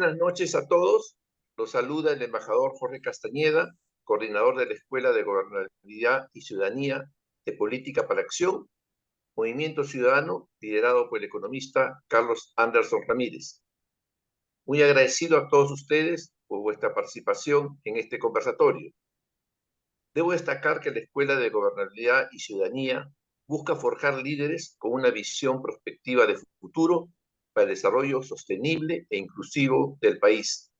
buenas noches a todos. Los saluda el embajador Jorge Castañeda, coordinador de la Escuela de Gobernabilidad y Ciudadanía de Política para la Acción, Movimiento Ciudadano, liderado por el economista Carlos Anderson Ramírez. Muy agradecido a todos ustedes por vuestra participación en este conversatorio. Debo destacar que la Escuela de Gobernabilidad y Ciudadanía busca forjar líderes con una visión prospectiva de futuro para el desarrollo sostenible e inclusivo del país.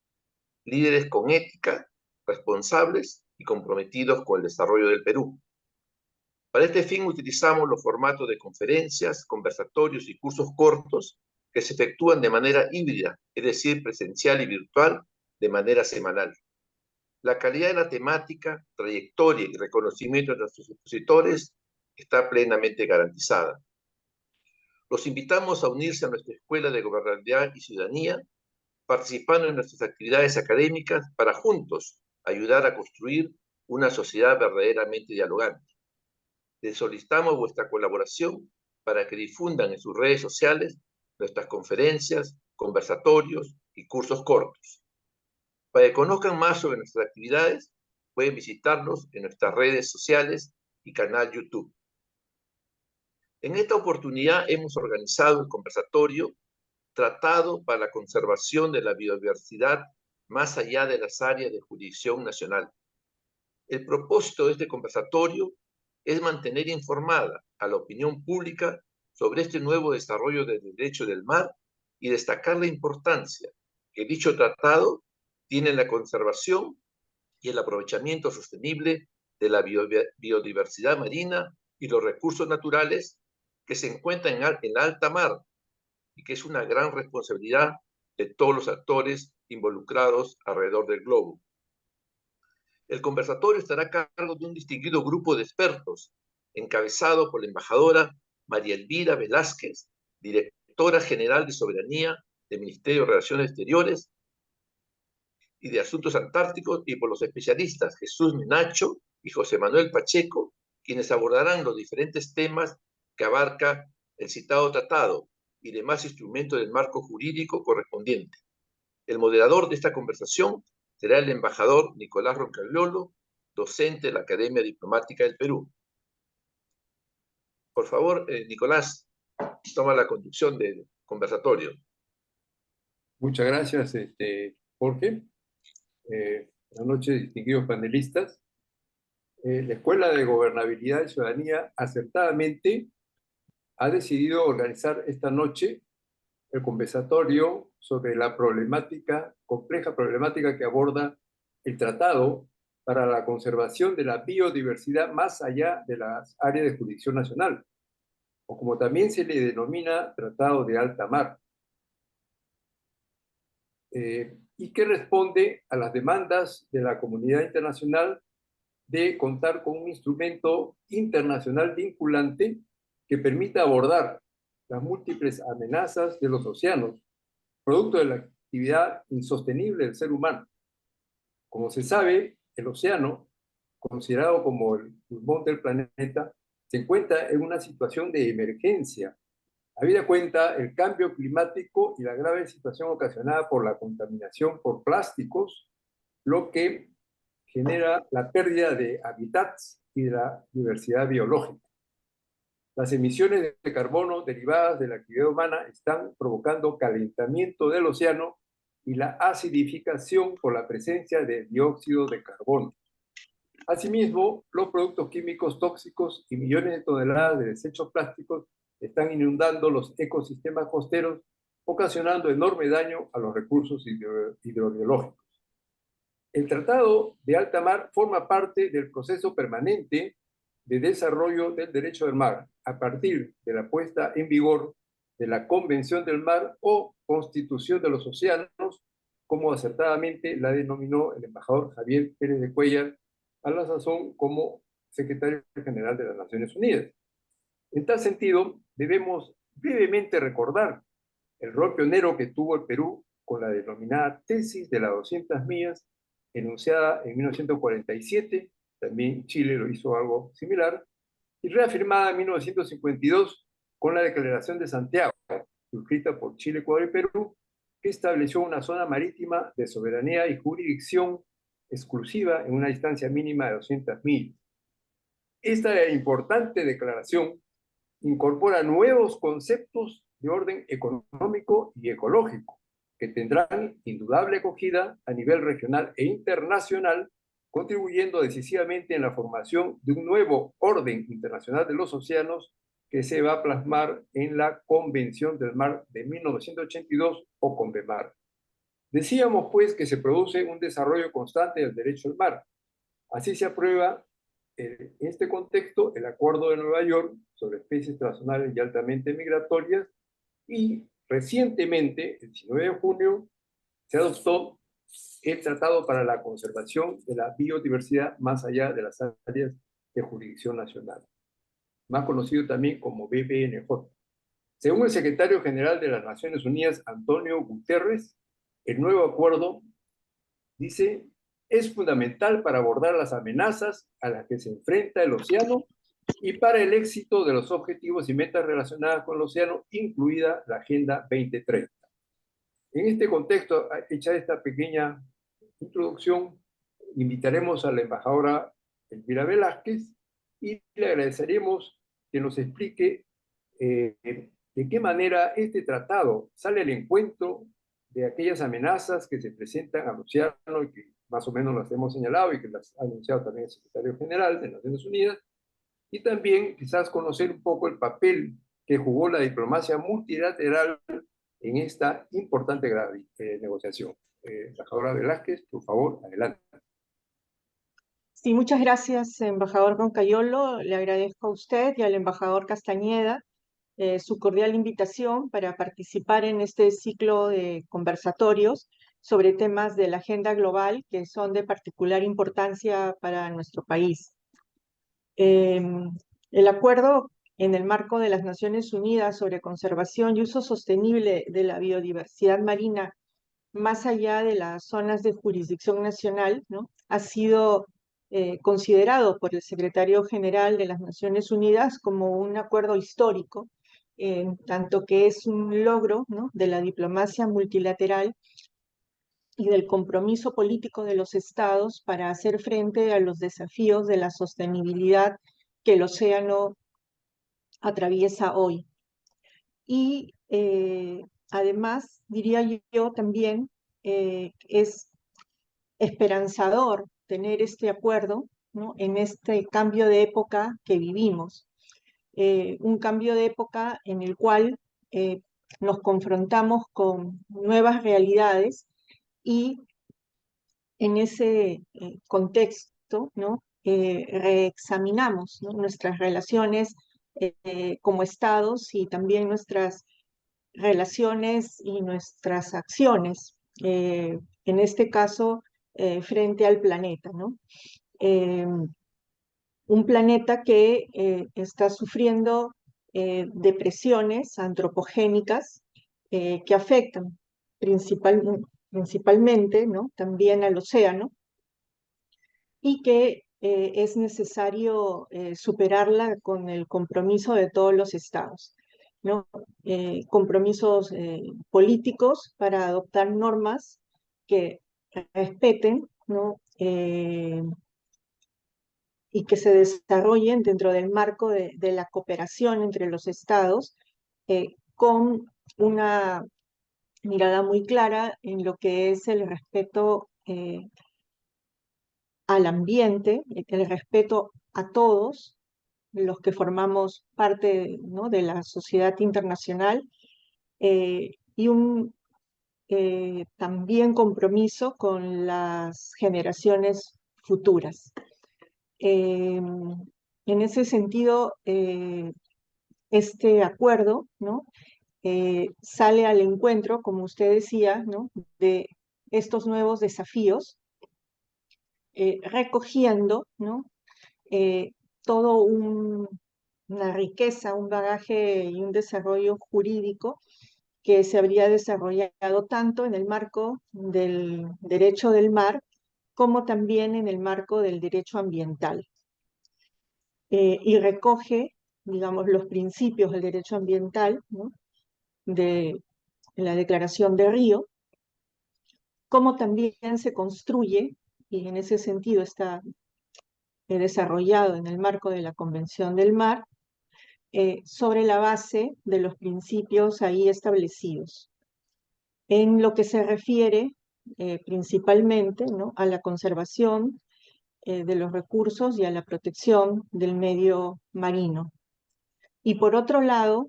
Líderes con ética, responsables y comprometidos con el desarrollo del Perú. Para este fin utilizamos los formatos de conferencias, conversatorios y cursos cortos que se efectúan de manera híbrida, es decir, presencial y virtual, de manera semanal. La calidad de la temática, trayectoria y reconocimiento de nuestros expositores está plenamente garantizada. Los invitamos a unirse a nuestra Escuela de Gobernabilidad y Ciudadanía, participando en nuestras actividades académicas para juntos ayudar a construir una sociedad verdaderamente dialogante. Les solicitamos vuestra colaboración para que difundan en sus redes sociales nuestras conferencias, conversatorios y cursos cortos. Para que conozcan más sobre nuestras actividades, pueden visitarnos en nuestras redes sociales y canal YouTube. En esta oportunidad hemos organizado el conversatorio Tratado para la Conservación de la Biodiversidad más allá de las áreas de jurisdicción nacional. El propósito de este conversatorio es mantener informada a la opinión pública sobre este nuevo desarrollo del derecho del mar y destacar la importancia que dicho tratado tiene en la conservación y el aprovechamiento sostenible de la biodiversidad marina y los recursos naturales que se encuentran en la alta mar y que es una gran responsabilidad de todos los actores involucrados alrededor del globo. El conversatorio estará a cargo de un distinguido grupo de expertos, encabezado por la embajadora María Elvira Velázquez, directora general de Soberanía del Ministerio de Relaciones Exteriores y de Asuntos Antárticos, y por los especialistas Jesús Menacho y José Manuel Pacheco, quienes abordarán los diferentes temas que abarca el citado tratado y demás instrumentos del marco jurídico correspondiente. El moderador de esta conversación será el embajador Nicolás Roncagliolo, docente de la Academia Diplomática del Perú. Por favor, Nicolás, toma la conducción del conversatorio. Muchas gracias, Jorge. Buenas noches, distinguidos panelistas. La Escuela de Gobernabilidad y Ciudadanía acertadamente ha decidido organizar esta noche el conversatorio sobre la compleja problemática que aborda el Tratado para la Conservación de la Biodiversidad más allá de las áreas de jurisdicción nacional, o como también se le denomina Tratado de Alta Mar, y que responde a las demandas de la comunidad internacional de contar con un instrumento internacional vinculante que permita abordar las múltiples amenazas de los océanos, producto de la actividad insostenible del ser humano. Como se sabe, el océano, considerado como el pulmón del planeta, se encuentra en una situación de emergencia, habida cuenta el cambio climático y la grave situación ocasionada por la contaminación por plásticos, lo que genera la pérdida de hábitats y de la diversidad biológica. Las emisiones de carbono derivadas de la actividad humana están provocando calentamiento del océano y la acidificación por la presencia de dióxido de carbono. Asimismo, los productos químicos tóxicos y millones de toneladas de desechos plásticos están inundando los ecosistemas costeros, ocasionando enorme daño a los recursos hidrobiológicos. El Tratado de Alta Mar forma parte del proceso permanente de desarrollo del derecho del mar a partir de la puesta en vigor de la Convención del Mar o Constitución de los Océanos, como acertadamente la denominó el embajador Javier Pérez de Cuéllar, a la sazón como secretario general de las Naciones Unidas. En tal sentido, debemos brevemente recordar el rol pionero que tuvo el Perú con la denominada Tesis de las 200 millas, enunciada en 1947, también Chile lo hizo algo similar, y reafirmada en 1952 con la Declaración de Santiago, suscrita por Chile, Ecuador y Perú, que estableció una zona marítima de soberanía y jurisdicción exclusiva en una distancia mínima de 200 millas. Esta importante declaración incorpora nuevos conceptos de orden económico y ecológico que tendrán indudable acogida a nivel regional e internacional, contribuyendo decisivamente en la formación de un nuevo orden internacional de los océanos que se va a plasmar en la Convención del Mar de 1982 o CONVEMAR. Decíamos, pues, que se produce un desarrollo constante del derecho al mar. Así se aprueba en este contexto el Acuerdo de Nueva York sobre especies transnacionales y altamente migratorias, y recientemente, el 19 de junio, se adoptó el Tratado para la Conservación de la Biodiversidad más allá de las áreas de jurisdicción nacional, más conocido también como BBNJ. Según el secretario general de las Naciones Unidas, Antonio Guterres, el nuevo acuerdo, dice, es fundamental para abordar las amenazas a las que se enfrenta el océano y para el éxito de los objetivos y metas relacionadas con el océano, incluida la Agenda 2030. En este contexto, hecha esta pequeña introducción, invitaremos a la embajadora Elvira Velázquez y le agradeceremos que nos explique de qué manera este tratado sale al encuentro de aquellas amenazas que se presentan al océano y que más o menos las hemos señalado y que las ha anunciado también el secretario general de Naciones Unidas, y también quizás conocer un poco el papel que jugó la diplomacia multilateral en esta importante negociación. Embajadora Velázquez, por favor, adelante. Sí, muchas gracias, embajador Roncayolo. Le agradezco a usted y al embajador Castañeda su cordial invitación para participar en este ciclo de conversatorios sobre temas de la agenda global que son de particular importancia para nuestro país. El acuerdo en el marco de las Naciones Unidas sobre conservación y uso sostenible de la biodiversidad marina más allá de las zonas de jurisdicción nacional, ¿no?, ha sido considerado por el secretario general de las Naciones Unidas como un acuerdo histórico, tanto que es un logro, ¿no?, de la diplomacia multilateral y del compromiso político de los estados para hacer frente a los desafíos de la sostenibilidad que el océano atraviesa hoy. Y además, diría yo también, es esperanzador tener este acuerdo, ¿no?, en este cambio de época que vivimos. Un cambio de época en el cual nos confrontamos con nuevas realidades y en ese contexto, ¿no?, reexaminamos, ¿no?, nuestras relaciones como estados y también nuestras relaciones y nuestras acciones, en este caso, frente al planeta, ¿no? Un planeta que está sufriendo depresiones antropogénicas que afectan principalmente, ¿no?, también al océano, y que es necesario superarla con el compromiso de todos los estados, ¿no? Compromisos políticos para adoptar normas que respeten, ¿no?, y que se desarrollen dentro del marco de la cooperación entre los estados, con una mirada muy clara en lo que es el respeto al ambiente, el respeto a todos los que formamos parte, ¿no?, de la sociedad internacional, y un también compromiso con las generaciones futuras. En ese sentido, este acuerdo, ¿no?, sale al encuentro, como usted decía, ¿no?, de estos nuevos desafíos, recogiendo, ¿no?, todo una riqueza, un bagaje y un desarrollo jurídico que se habría desarrollado tanto en el marco del derecho del mar como también en el marco del derecho ambiental. Y recoge, digamos, los principios del derecho ambiental, ¿no?, de la Declaración de Río, como también se construye, y en ese sentido está desarrollado en el marco de la Convención del Mar, sobre la base de los principios ahí establecidos. En lo que se refiere principalmente, ¿no?, a la conservación de los recursos y a la protección del medio marino. Y por otro lado,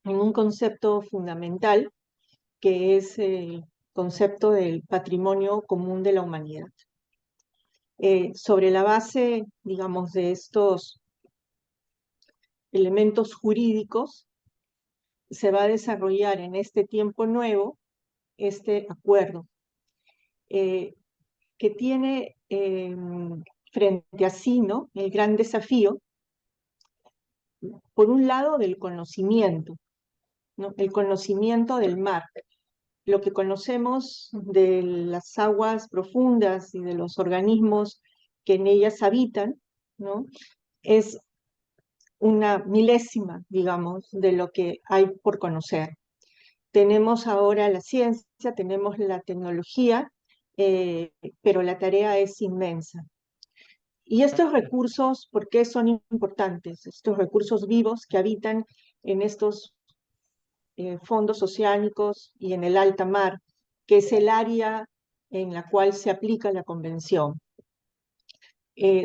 en un concepto fundamental, que es el concepto del patrimonio común de la humanidad. Sobre la base, digamos, de estos elementos jurídicos, se va a desarrollar en este tiempo nuevo este acuerdo, que tiene frente a sí, ¿no?, el gran desafío, por un lado, del conocimiento, ¿no?, el conocimiento del mar. Lo que conocemos de las aguas profundas y de los organismos que en ellas habitan, ¿no?, es una milésima, digamos, de lo que hay por conocer. Tenemos ahora la ciencia, tenemos la tecnología, pero la tarea es inmensa. Y estos recursos, ¿por qué son importantes? Estos recursos vivos que habitan en estos fondos oceánicos y en el alta mar, que es el área en la cual se aplica la convención.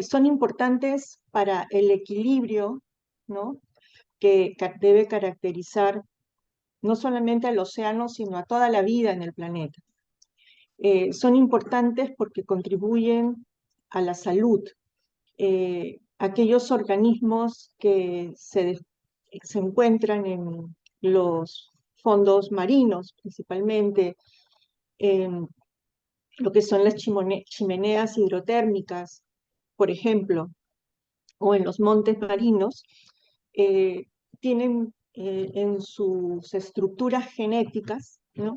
Son importantes para el equilibrio, ¿no?, que debe caracterizar no solamente al océano, sino a toda la vida en el planeta. Son importantes porque contribuyen a la salud. Aquellos organismos que se encuentran en los fondos marinos, principalmente lo que son las chimeneas hidrotérmicas, por ejemplo, o en los montes marinos, tienen en sus estructuras genéticas, ¿no?,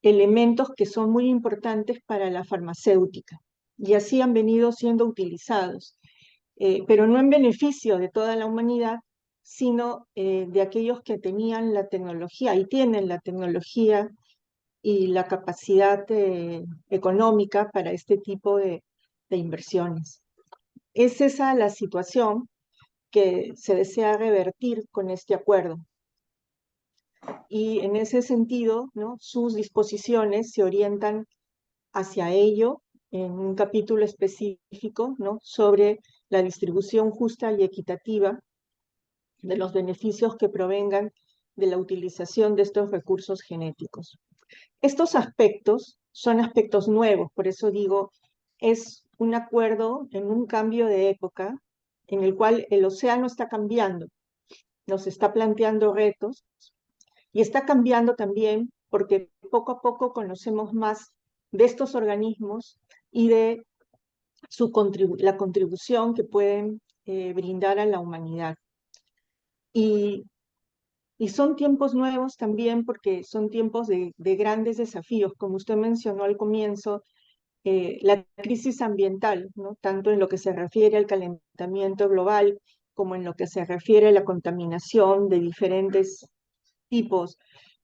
elementos que son muy importantes para la farmacéutica, y así han venido siendo utilizados, pero no en beneficio de toda la humanidad, sino de aquellos que tenían la tecnología y tienen la tecnología y la capacidad económica para este tipo de inversiones. Es esa la situación que se desea revertir con este acuerdo. Y en ese sentido, ¿no?, sus disposiciones se orientan hacia ello en un capítulo específico, ¿no?, sobre la distribución justa y equitativa de los beneficios que provengan de la utilización de estos recursos genéticos. Estos aspectos son aspectos nuevos, por eso digo, es un acuerdo en un cambio de época en el cual el océano está cambiando, nos está planteando retos, y está cambiando también porque poco a poco conocemos más de estos organismos y de la contribución que pueden brindar a la humanidad. Y son tiempos nuevos también porque son tiempos de grandes desafíos, como usted mencionó al comienzo, la crisis ambiental, ¿no?, tanto en lo que se refiere al calentamiento global como en lo que se refiere a la contaminación de diferentes tipos,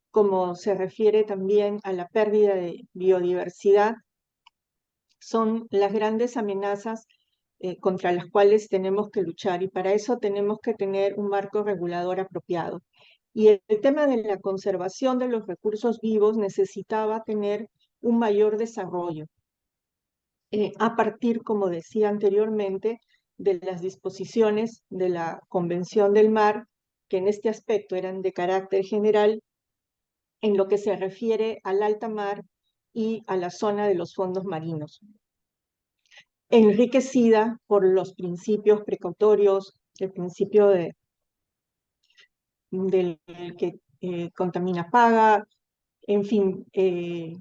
como se refiere también a la pérdida de biodiversidad, son las grandes amenazas contra las cuales tenemos que luchar, y para eso tenemos que tener un marco regulador apropiado. Y el tema de la conservación de los recursos vivos necesitaba tener un mayor desarrollo, a partir, como decía anteriormente, de las disposiciones de la Convención del Mar, que en este aspecto eran de carácter general, en lo que se refiere al alta mar y a la zona de los fondos marinos, enriquecida por los principios precautorios, el principio del que contamina paga, en fin, el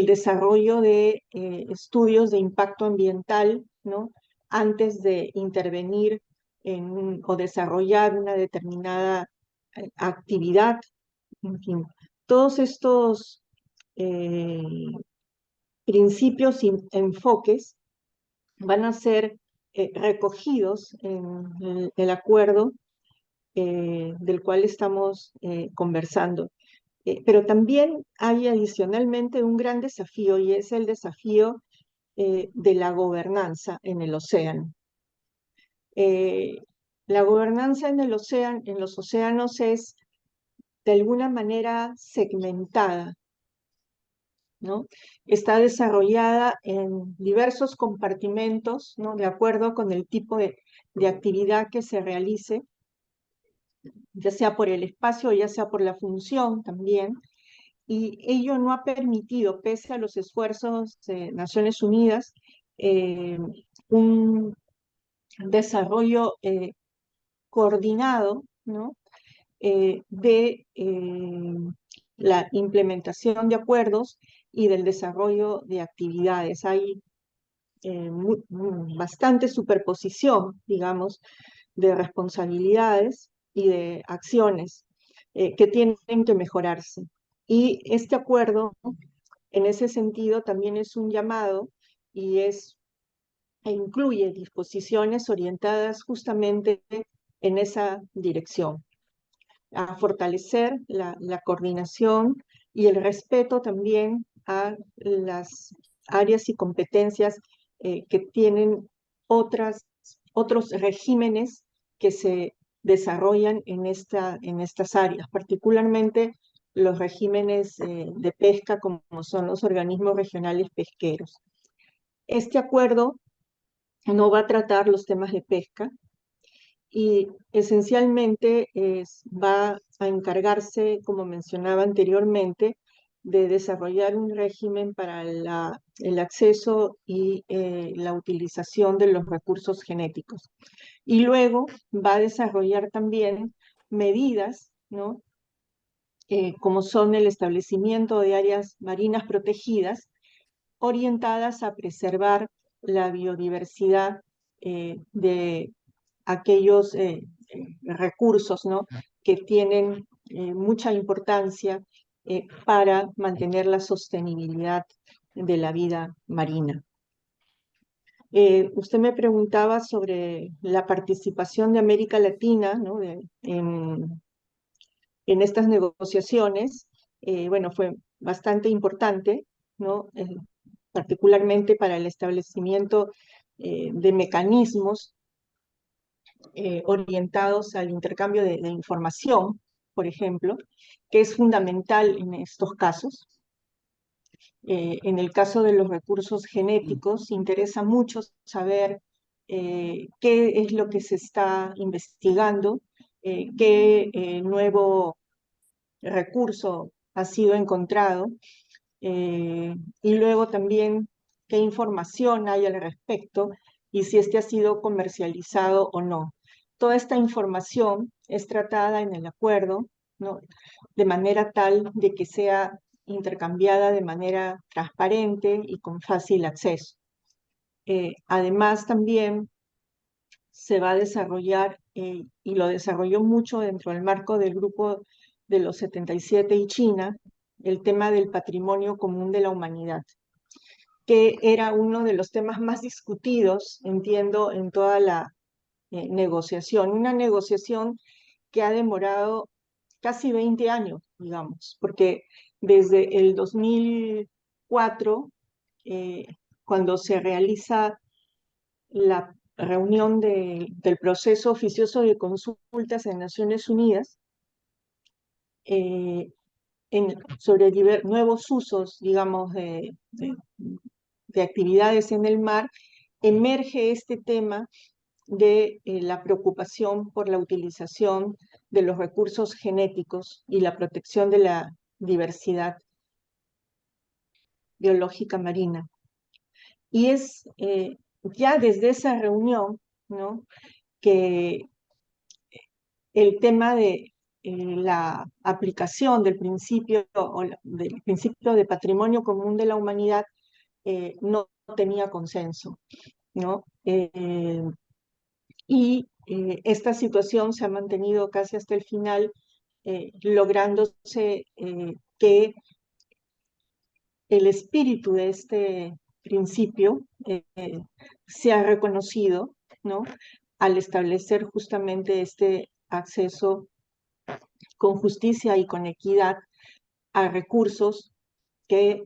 desarrollo de estudios de impacto ambiental, ¿no?, antes de intervenir o desarrollar una determinada actividad, en fin. Todos estos principios y enfoques van a ser recogidos en el acuerdo del cual estamos conversando. Pero también hay adicionalmente un gran desafío, y es el desafío de la gobernanza en el océano. La gobernanza en el océano, en los océanos es de alguna manera segmentada, ¿no? Está desarrollada en diversos compartimentos, ¿no? De acuerdo con el tipo de actividad que se realice, ya sea por el espacio, ya sea por la función también, y ello no ha permitido, pese a los esfuerzos de Naciones Unidas, un desarrollo coordinado, ¿no? De la implementación de acuerdos y del desarrollo de actividades. Hay bastante superposición, digamos, de responsabilidades y de acciones que tienen que mejorarse. Y este acuerdo, en ese sentido, también es un llamado y incluye disposiciones orientadas justamente en esa dirección, a fortalecer la coordinación y el respeto también a las áreas y competencias que tienen otros regímenes que se desarrollan en estas áreas, particularmente los regímenes de pesca como son los organismos regionales pesqueros. Este acuerdo no va a tratar los temas de pesca, y esencialmente va a encargarse, como mencionaba anteriormente, de desarrollar un régimen para el acceso y la utilización de los recursos genéticos. Y luego va a desarrollar también medidas, ¿no? Como son el establecimiento de áreas marinas protegidas, orientadas a preservar la biodiversidad de aquellos recursos, ¿no? Que tienen mucha importancia para mantener la sostenibilidad de la vida marina. Usted me preguntaba sobre la participación de América Latina, ¿no? En estas negociaciones. Bueno, fue bastante importante, ¿no? Particularmente para el establecimiento de mecanismos orientados al intercambio de información, por ejemplo, que es fundamental en estos casos. En el caso de los recursos genéticos, interesa mucho saber qué es lo que se está investigando, qué nuevo recurso ha sido encontrado, y luego también qué información hay al respecto y si este ha sido comercializado o no. Toda esta información es tratada en el acuerdo, ¿no? De manera tal de que sea intercambiada de manera transparente y con fácil acceso. Además, también se va a desarrollar, y lo desarrolló mucho dentro del marco del grupo de los 77 y China, el tema del patrimonio común de la humanidad, que era uno de los temas más discutidos, entiendo, en toda la negociación. Una negociación que ha demorado casi 20 años, digamos, porque desde el 2004, cuando se realiza la reunión del proceso oficioso de consultas en Naciones Unidas, sobre nuevos usos, digamos, de actividades en el mar, emerge este tema de la preocupación por la utilización de los recursos genéticos y la protección de la diversidad biológica marina. Y es ya desde esa reunión, ¿no?, que el tema de la aplicación del principio de patrimonio común de la humanidad no tenía consenso, ¿no? Y esta situación se ha mantenido casi hasta el final, lográndose que el espíritu de este principio sea reconocido ¿no? Al establecer justamente este acceso con justicia y con equidad a recursos que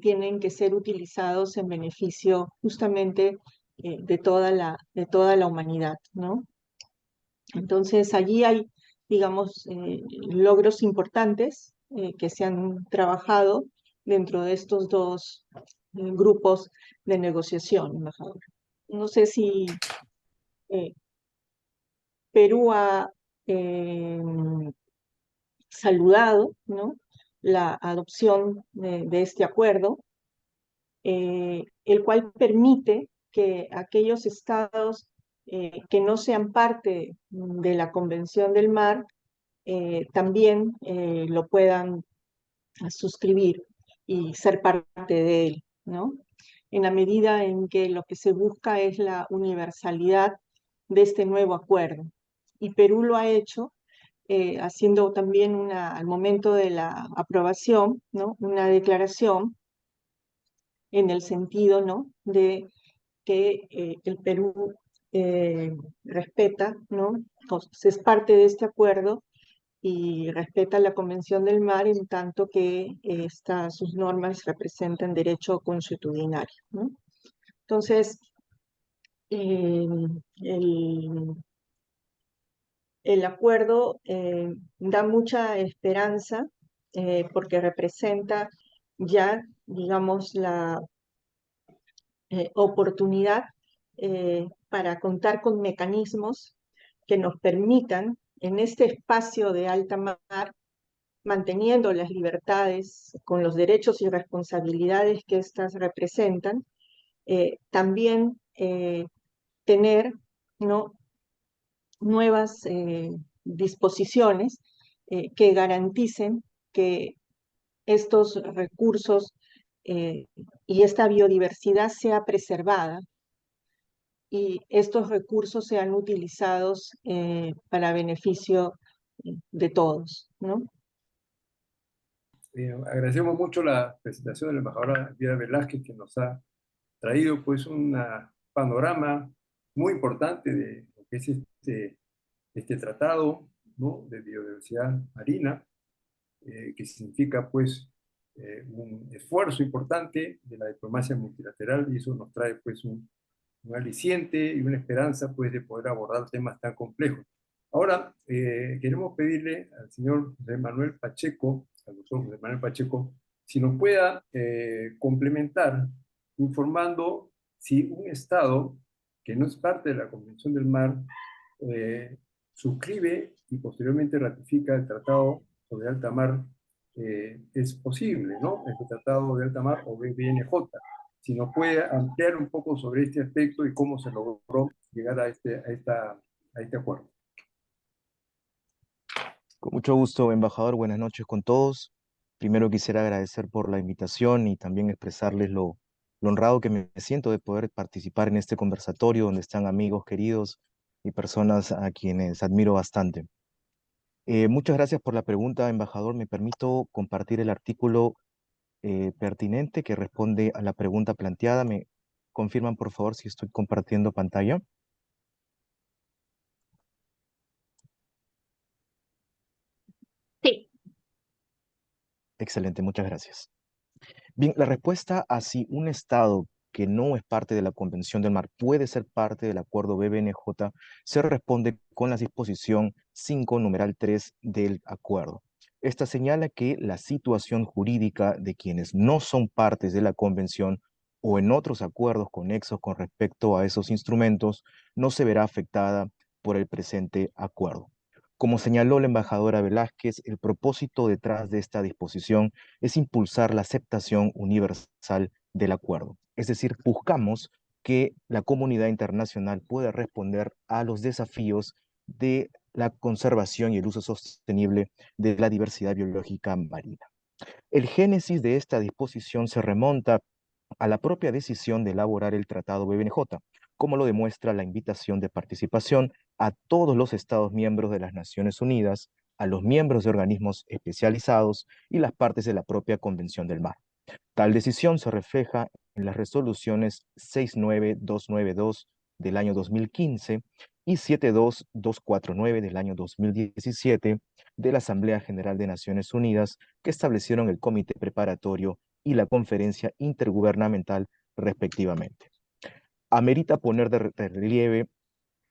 tienen que ser utilizados en beneficio justamente de toda la humanidad, ¿no? Entonces, allí hay, digamos, logros importantes que se han trabajado dentro de estos dos grupos de negociación, embajador. No sé si eh, Perú ha eh, saludado, ¿no?, la adopción de este acuerdo, el cual permite que aquellos estados que no sean parte de la Convención del Mar también lo puedan suscribir y ser parte de él, ¿no? En la medida en que lo que se busca es la universalidad de este nuevo acuerdo. Y Perú lo ha hecho haciendo también al momento de la aprobación, ¿no?, una declaración en el sentido, ¿no?, de que el Perú respeta, ¿no?, es parte de este acuerdo y respeta la Convención del Mar en tanto que sus normas representan derecho consuetudinario, ¿no? Entonces, eh, el, el acuerdo da mucha esperanza porque representa ya, digamos, la oportunidad para contar con mecanismos que nos permitan en este espacio de alta mar, manteniendo las libertades con los derechos y responsabilidades que éstas representan, también tener, ¿no?, nuevas disposiciones que garanticen que estos recursos y esta biodiversidad sea preservada y estos recursos sean utilizados para beneficio de todos, ¿no? Agradecemos mucho la presentación de la embajadora Elvira Velázquez, que nos ha traído pues un panorama muy importante de lo que es este tratado, ¿no?, de biodiversidad marina, que significa pues un esfuerzo importante de la diplomacia multilateral, y eso nos trae pues un aliciente y una esperanza pues de poder abordar temas tan complejos. Ahora, queremos pedirle al señor José Manuel Pacheco, al doctor José Manuel Pacheco, si nos pueda complementar informando si un Estado que no es parte de la Convención del Mar suscribe y posteriormente ratifica el Tratado sobre Alta Mar, es posible, ¿no? El Tratado de Alta Mar o BBNJ. Si nos puede ampliar un poco sobre este aspecto y cómo se logró llegar a este acuerdo. Con mucho gusto, embajador. Buenas noches con todos. Primero quisiera agradecer por la invitación y también expresarles lo honrado que me siento de poder participar en este conversatorio donde están amigos queridos y personas a quienes admiro bastante. Muchas gracias por la pregunta, embajador. Me permito compartir el artículo pertinente que responde a la pregunta planteada. ¿Me confirman, por favor, si estoy compartiendo pantalla? Sí. Excelente, muchas gracias. Bien, la respuesta a si un Estado que no es parte de la Convención del Mar puede ser parte del acuerdo BBNJ se responde con la disposición 5, numeral 3 del acuerdo. Esta señala que la situación jurídica de quienes no son partes de la Convención o en otros acuerdos conexos con respecto a esos instrumentos no se verá afectada por el presente acuerdo. Como señaló la embajadora Velázquez, el propósito detrás de esta disposición es impulsar la aceptación universal del acuerdo. Es decir, buscamos que la comunidad internacional pueda responder a los desafíos de la conservación y el uso sostenible de la diversidad biológica marina. El génesis de esta disposición se remonta a la propia decisión de elaborar el Tratado BBNJ, como lo demuestra la invitación de participación a todos los Estados miembros de las Naciones Unidas, a los miembros de organismos especializados y las partes de la propia Convención del Mar. Tal decisión se refleja en las resoluciones 69292 del año 2015 y 72249 del año 2017 de la Asamblea General de Naciones Unidas, que establecieron el Comité Preparatorio y la Conferencia Intergubernamental respectivamente. Amerita poner de relieve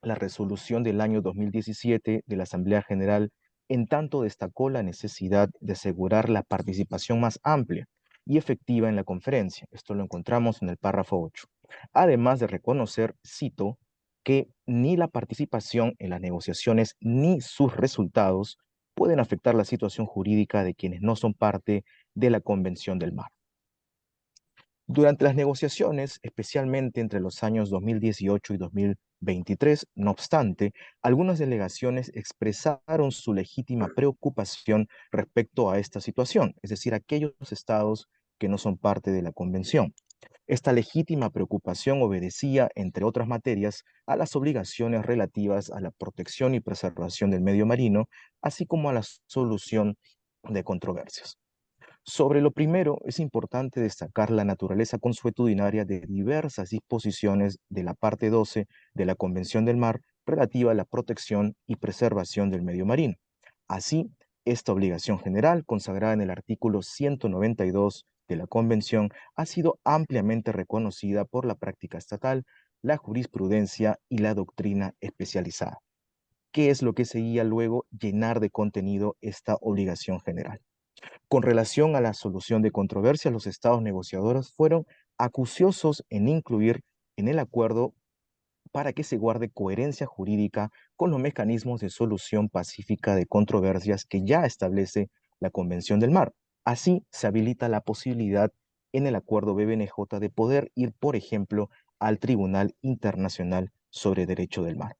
la resolución del año 2017 de la Asamblea General, en tanto destacó la necesidad de asegurar la participación más amplia y efectiva en la conferencia. Esto lo encontramos en el párrafo 8. Además de reconocer, cito, que ni la participación en las negociaciones ni sus resultados pueden afectar la situación jurídica de quienes no son parte de la Convención del Mar. Durante las negociaciones, especialmente entre los años 2018 y 2023, no obstante, algunas delegaciones expresaron su legítima preocupación respecto a esta situación, es decir, aquellos estados que no son parte de la convención. Esta legítima preocupación obedecía, entre otras materias, a las obligaciones relativas a la protección y preservación del medio marino, así como a la solución de controversias. Sobre lo primero, es importante destacar la naturaleza consuetudinaria de diversas disposiciones de la parte 12 de la Convención del Mar relativa a la protección y preservación del medio marino. Así, esta obligación general, consagrada en el artículo 192 de la Convención, ha sido ampliamente reconocida por la práctica estatal, la jurisprudencia y la doctrina especializada. ¿Qué es lo que seguía luego? Llenar de contenido esta obligación general. Con relación a la solución de controversias, los estados negociadores fueron acuciosos en incluir en el acuerdo para que se guarde coherencia jurídica con los mecanismos de solución pacífica de controversias que ya establece la Convención del Mar. Así se habilita la posibilidad en el acuerdo BBNJ de poder ir, por ejemplo, al Tribunal Internacional sobre Derecho del Mar.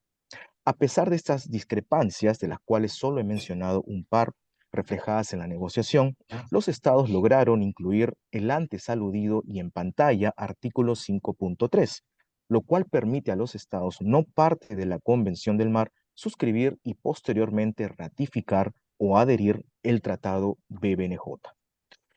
A pesar de estas discrepancias, de las cuales solo he mencionado un par reflejadas en la negociación, los estados lograron incluir el antes aludido y en pantalla artículo 5.3, lo cual permite a los estados no parte de la Convención del Mar suscribir y posteriormente ratificar o adherir el Tratado BBNJ.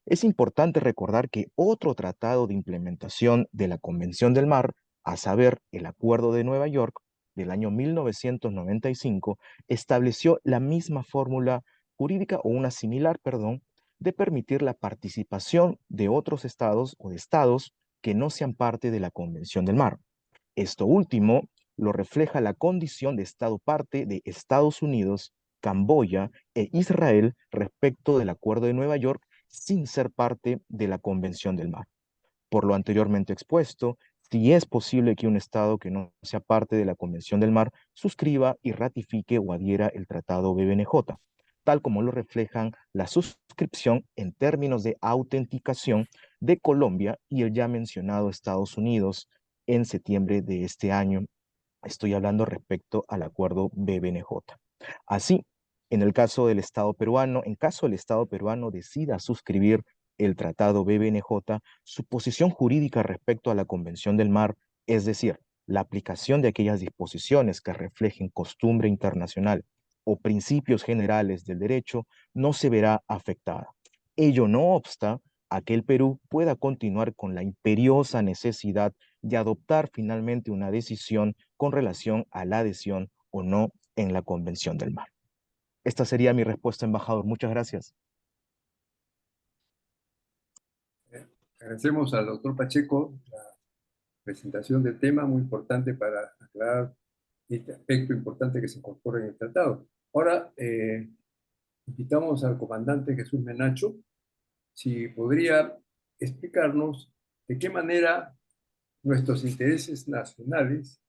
Es importante recordar que otro tratado de implementación de la Convención del Mar, a saber, el Acuerdo de Nueva York del año 1995, estableció la misma fórmula jurídica o una similar, perdón, de permitir la participación de otros estados o de estados que no sean parte de la Convención del Mar. Esto último lo refleja la condición de estado parte de Estados Unidos, Camboya e Israel respecto del Acuerdo de Nueva York sin ser parte de la Convención del Mar. Por lo anteriormente expuesto, si es posible que un Estado que no sea parte de la Convención del Mar suscriba y ratifique o adhiera el Tratado BBNJ, tal como lo reflejan la suscripción en términos de autenticación de Colombia y el ya mencionado Estados Unidos en septiembre de este año. Estoy hablando respecto al acuerdo BBNJ. Así, en el caso del Estado peruano, en caso del Estado peruano decida suscribir el Tratado BBNJ, su posición jurídica respecto a la Convención del Mar, es decir, la aplicación de aquellas disposiciones que reflejen costumbre internacional o principios generales del derecho, no se verá afectada. Ello no obsta a que el Perú pueda continuar con la imperiosa necesidad de adoptar finalmente una decisión con relación a la adhesión o no en la Convención del Mar. Esta sería mi respuesta, embajador. Muchas gracias. Agradecemos al doctor Pacheco la presentación del tema, muy importante para aclarar este aspecto importante que se incorpora en el tratado. Ahora invitamos al comandante Jesús Menacho, si podría explicarnos de qué manera nuestros intereses nacionales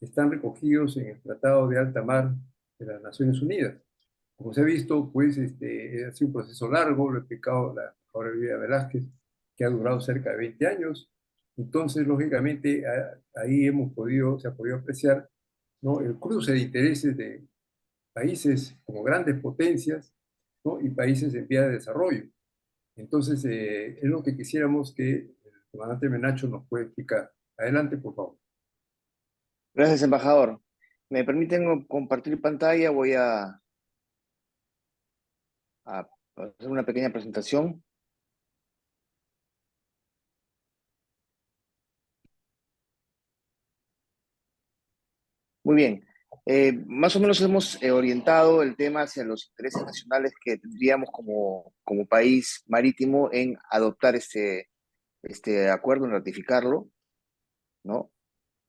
están recogidos en el Tratado de Alta Mar de las Naciones Unidas. Como se ha visto, pues ha sido un proceso largo, lo ha explicado la embajadora Elvira Velázquez, que ha durado cerca de 20 años. Entonces, lógicamente, ahí se ha podido apreciar, ¿no?, el cruce de intereses de países como grandes potencias, ¿no?, y países en vía de desarrollo. Entonces, es lo que quisiéramos que el comandante Menacho nos pueda explicar. Adelante, por favor. Gracias, embajador. ¿Me permiten compartir pantalla? Voy a hacer una pequeña presentación. Muy bien. Más o menos hemos orientado el tema hacia los intereses nacionales que tendríamos como país marítimo en adoptar este acuerdo, en ratificarlo, ¿no?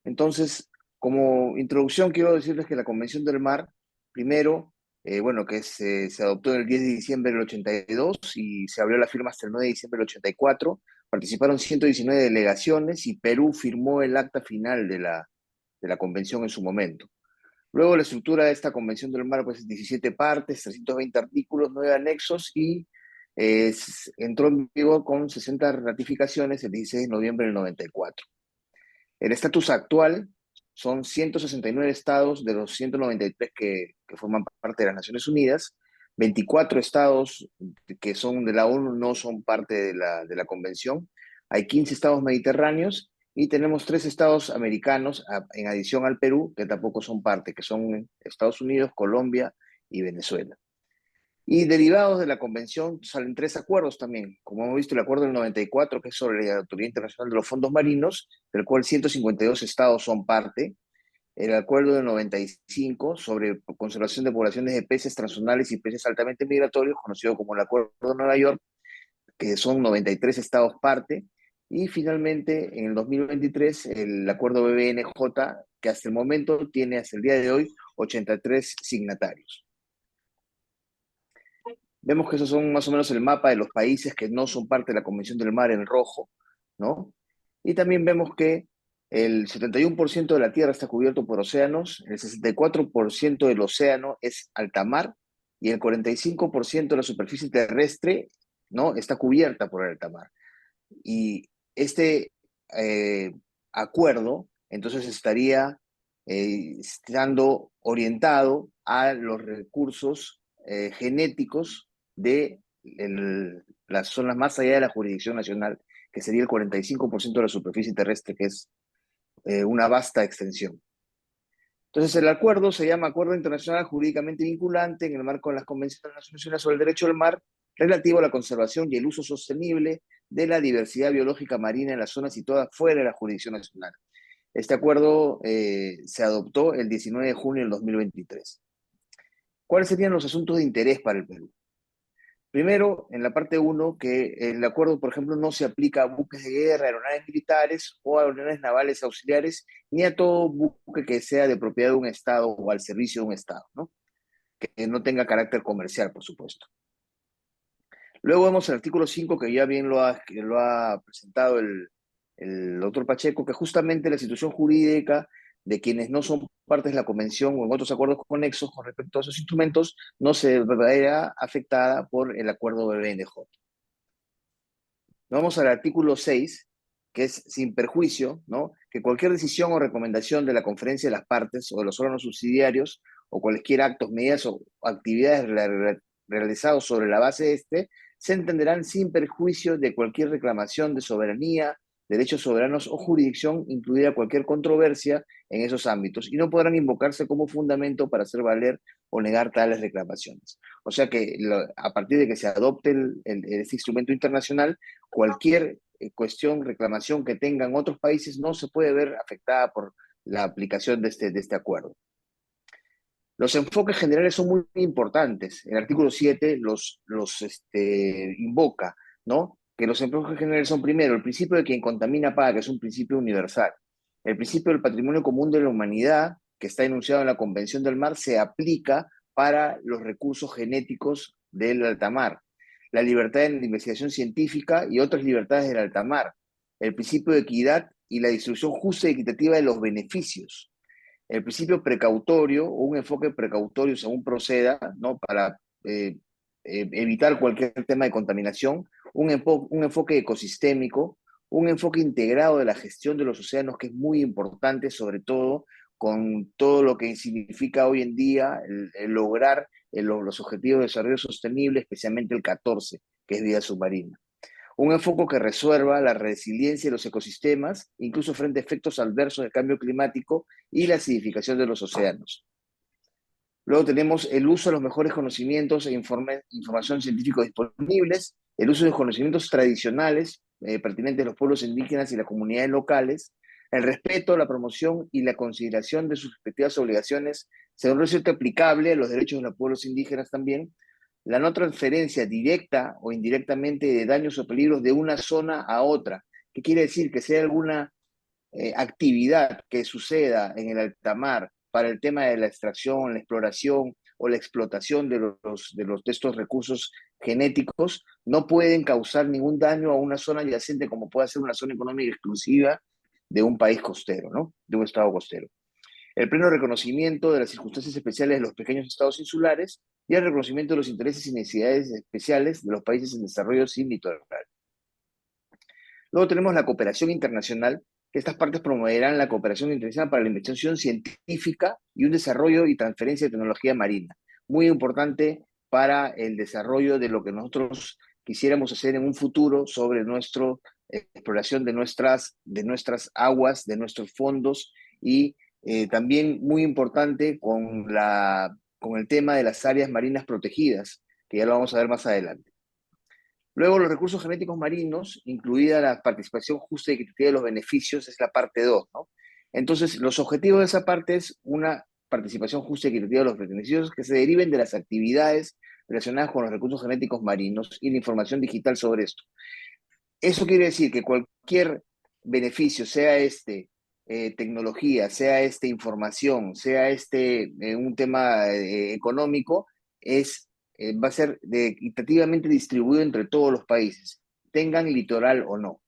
Entonces, como introducción, quiero decirles que la Convención del Mar, primero, bueno, que se adoptó el 10 de diciembre del 82 y se abrió la firma hasta el 9 de diciembre del 84. Participaron 119 delegaciones y Perú firmó el acta final de la convención en su momento. Luego la estructura de esta Convención del Mar, pues 17 partes, 320 artículos, 9 anexos y entró en vigor con 60 ratificaciones el 16 de noviembre del 94. El estatus actual son 169 estados de los 193 que forman parte de las Naciones Unidas. 24 estados que son de la ONU no son parte de la convención. Hay 15 estados mediterráneos y tenemos 3 estados americanos, en adición al Perú, que tampoco son parte, que son Estados Unidos, Colombia y Venezuela. Y derivados de la convención salen 3 acuerdos también, como hemos visto el acuerdo del 94, que es sobre la Autoridad Internacional de los Fondos Marinos, del cual 152 estados son parte, el acuerdo del 95 sobre conservación de poblaciones de peces transzonales y peces altamente migratorios, conocido como el Acuerdo de Nueva York, que son 93 estados parte, y finalmente en el 2023 el acuerdo BBNJ, que hasta el momento tiene hasta el día de hoy 83 signatarios. Vemos que esos son más o menos el mapa de los países que no son parte de la Convención del Mar en rojo, ¿no? Y también vemos que el 71% de la Tierra está cubierto por océanos, el 64% del océano es alta mar y el 45% de la superficie terrestre, ¿no?, está cubierta por el alta mar. Y este acuerdo, entonces, estaría estando orientado a los recursos genéticos de las zonas más allá de la jurisdicción nacional, que sería el 45% de la superficie terrestre, que es una vasta extensión. Entonces, el acuerdo se llama Acuerdo Internacional Jurídicamente Vinculante en el marco de las Convenciones de las Naciones Unidas sobre el Derecho del Mar, relativo a la conservación y el uso sostenible de la diversidad biológica marina en las zonas situadas fuera de la jurisdicción nacional. Este acuerdo se adoptó el 19 de junio del 2023. ¿Cuáles serían los asuntos de interés para el Perú? Primero, en la parte 1, que el acuerdo, por ejemplo, no se aplica a buques de guerra, aeronaves militares o aeronaves navales auxiliares, ni a todo buque que sea de propiedad de un Estado o al servicio de un Estado, ¿no? Que no tenga carácter comercial, por supuesto. Luego vemos el artículo 5, que ya bien lo ha presentado el doctor Pacheco, que justamente la situación jurídica de quienes no son partes de la convención o en otros acuerdos conexos con respecto a esos instrumentos no se verá afectada por el acuerdo BBNJ. Vamos al artículo 6, que es sin perjuicio, ¿no?, que cualquier decisión o recomendación de la conferencia de las partes o de los órganos subsidiarios o cualquier actos, medidas o actividades realizados sobre la base de este se entenderán sin perjuicio de cualquier reclamación de soberanía, derechos soberanos o jurisdicción, incluida cualquier controversia en esos ámbitos, y no podrán invocarse como fundamento para hacer valer o negar tales reclamaciones. O sea que a partir de que se adopte este instrumento internacional, cualquier cuestión, reclamación que tengan otros países no se puede ver afectada por la aplicación de este acuerdo. Los enfoques generales son muy importantes. El artículo 7 los invoca, ¿no? Que los enfoques generales son, primero, el principio de quien contamina paga, que es un principio universal. El principio del patrimonio común de la humanidad, que está enunciado en la Convención del Mar, se aplica para los recursos genéticos del alta mar. La libertad de investigación científica y otras libertades del alta mar. El principio de equidad y la distribución justa y equitativa de los beneficios. El principio precautorio o un enfoque precautorio según proceda, ¿no?, para evitar cualquier tema de contaminación, un enfoque ecosistémico, un enfoque integrado de la gestión de los océanos, que es muy importante, sobre todo con todo lo que significa hoy en día el lograr los objetivos de desarrollo sostenible, especialmente el 14, que es vida submarina. Un enfoque que resuelva la resiliencia de los ecosistemas, incluso frente a efectos adversos del cambio climático y la acidificación de los océanos. Luego tenemos el uso de los mejores conocimientos e información científica disponibles, el uso de los conocimientos tradicionales pertinentes a los pueblos indígenas y las comunidades locales, El respeto, la promoción y la consideración de sus respectivas obligaciones según resulta aplicable a los derechos de los pueblos indígenas también, la no transferencia directa o indirectamente de daños o peligros de una zona a otra. ¿Qué quiere decir? Que sea alguna actividad que suceda en el alta mar para el tema de la extracción, la exploración o la explotación de estos recursos genéticos, no pueden causar ningún daño a una zona adyacente como puede ser una zona económica exclusiva de un país costero, ¿no? De un estado costero. El pleno reconocimiento de las circunstancias especiales de los pequeños estados insulares y el reconocimiento de los intereses y necesidades especiales de los países en desarrollo sin litoral. Luego tenemos la cooperación internacional, que estas partes promoverán la cooperación internacional para la investigación científica y un desarrollo y transferencia de tecnología marina. Muy importante para el desarrollo de lo que nosotros quisiéramos hacer en un futuro sobre nuestra exploración de nuestras aguas, de nuestros fondos y también muy importante con el tema de las áreas marinas protegidas, que ya lo vamos a ver más adelante. Luego, los recursos genéticos marinos, incluida la participación justa y equitativa de los beneficios, es la parte 2, ¿no? Entonces, los objetivos de esa parte es una participación justa y equitativa de los beneficios que se deriven de las actividades relacionadas con los recursos genéticos marinos y la información digital sobre esto. Eso quiere decir que cualquier beneficio, sea tecnología, sea información, sea un tema económico, va a ser equitativamente distribuido entre todos los países, tengan litoral o no.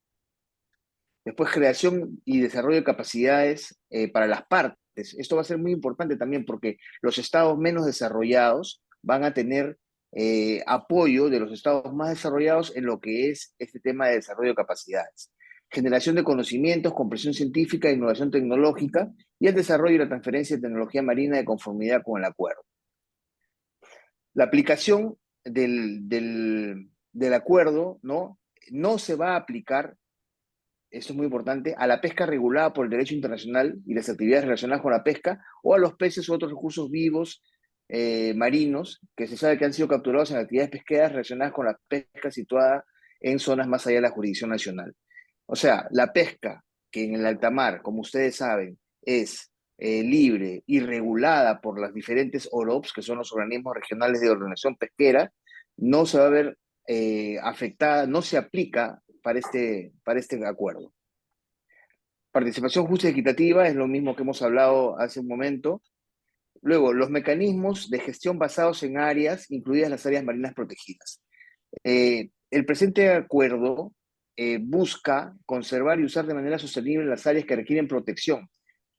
Después, creación y desarrollo de capacidades para las partes. Esto va a ser muy importante también porque los estados menos desarrollados van a tener apoyo de los estados más desarrollados en lo que es este tema de desarrollo de capacidades. Generación de conocimientos, comprensión científica, innovación tecnológica y el desarrollo y la transferencia de tecnología marina de conformidad con el acuerdo. La aplicación del acuerdo no se va a aplicar, esto es muy importante, a la pesca regulada por el derecho internacional y las actividades relacionadas con la pesca o a los peces u otros recursos vivos marinos que se sabe que han sido capturados en actividades pesqueras relacionadas con la pesca situada en zonas más allá de la jurisdicción nacional. O sea, la pesca que en el alta mar, como ustedes saben, es libre y regulada por las diferentes OROPs, que son los organismos regionales de ordenación pesquera, no se va a ver afectada, no se aplica para este acuerdo. Participación justa y equitativa es lo mismo que hemos hablado hace un momento. Luego, los mecanismos de gestión basados en áreas, incluidas las áreas marinas protegidas. El presente acuerdo busca conservar y usar de manera sostenible las áreas que requieren protección.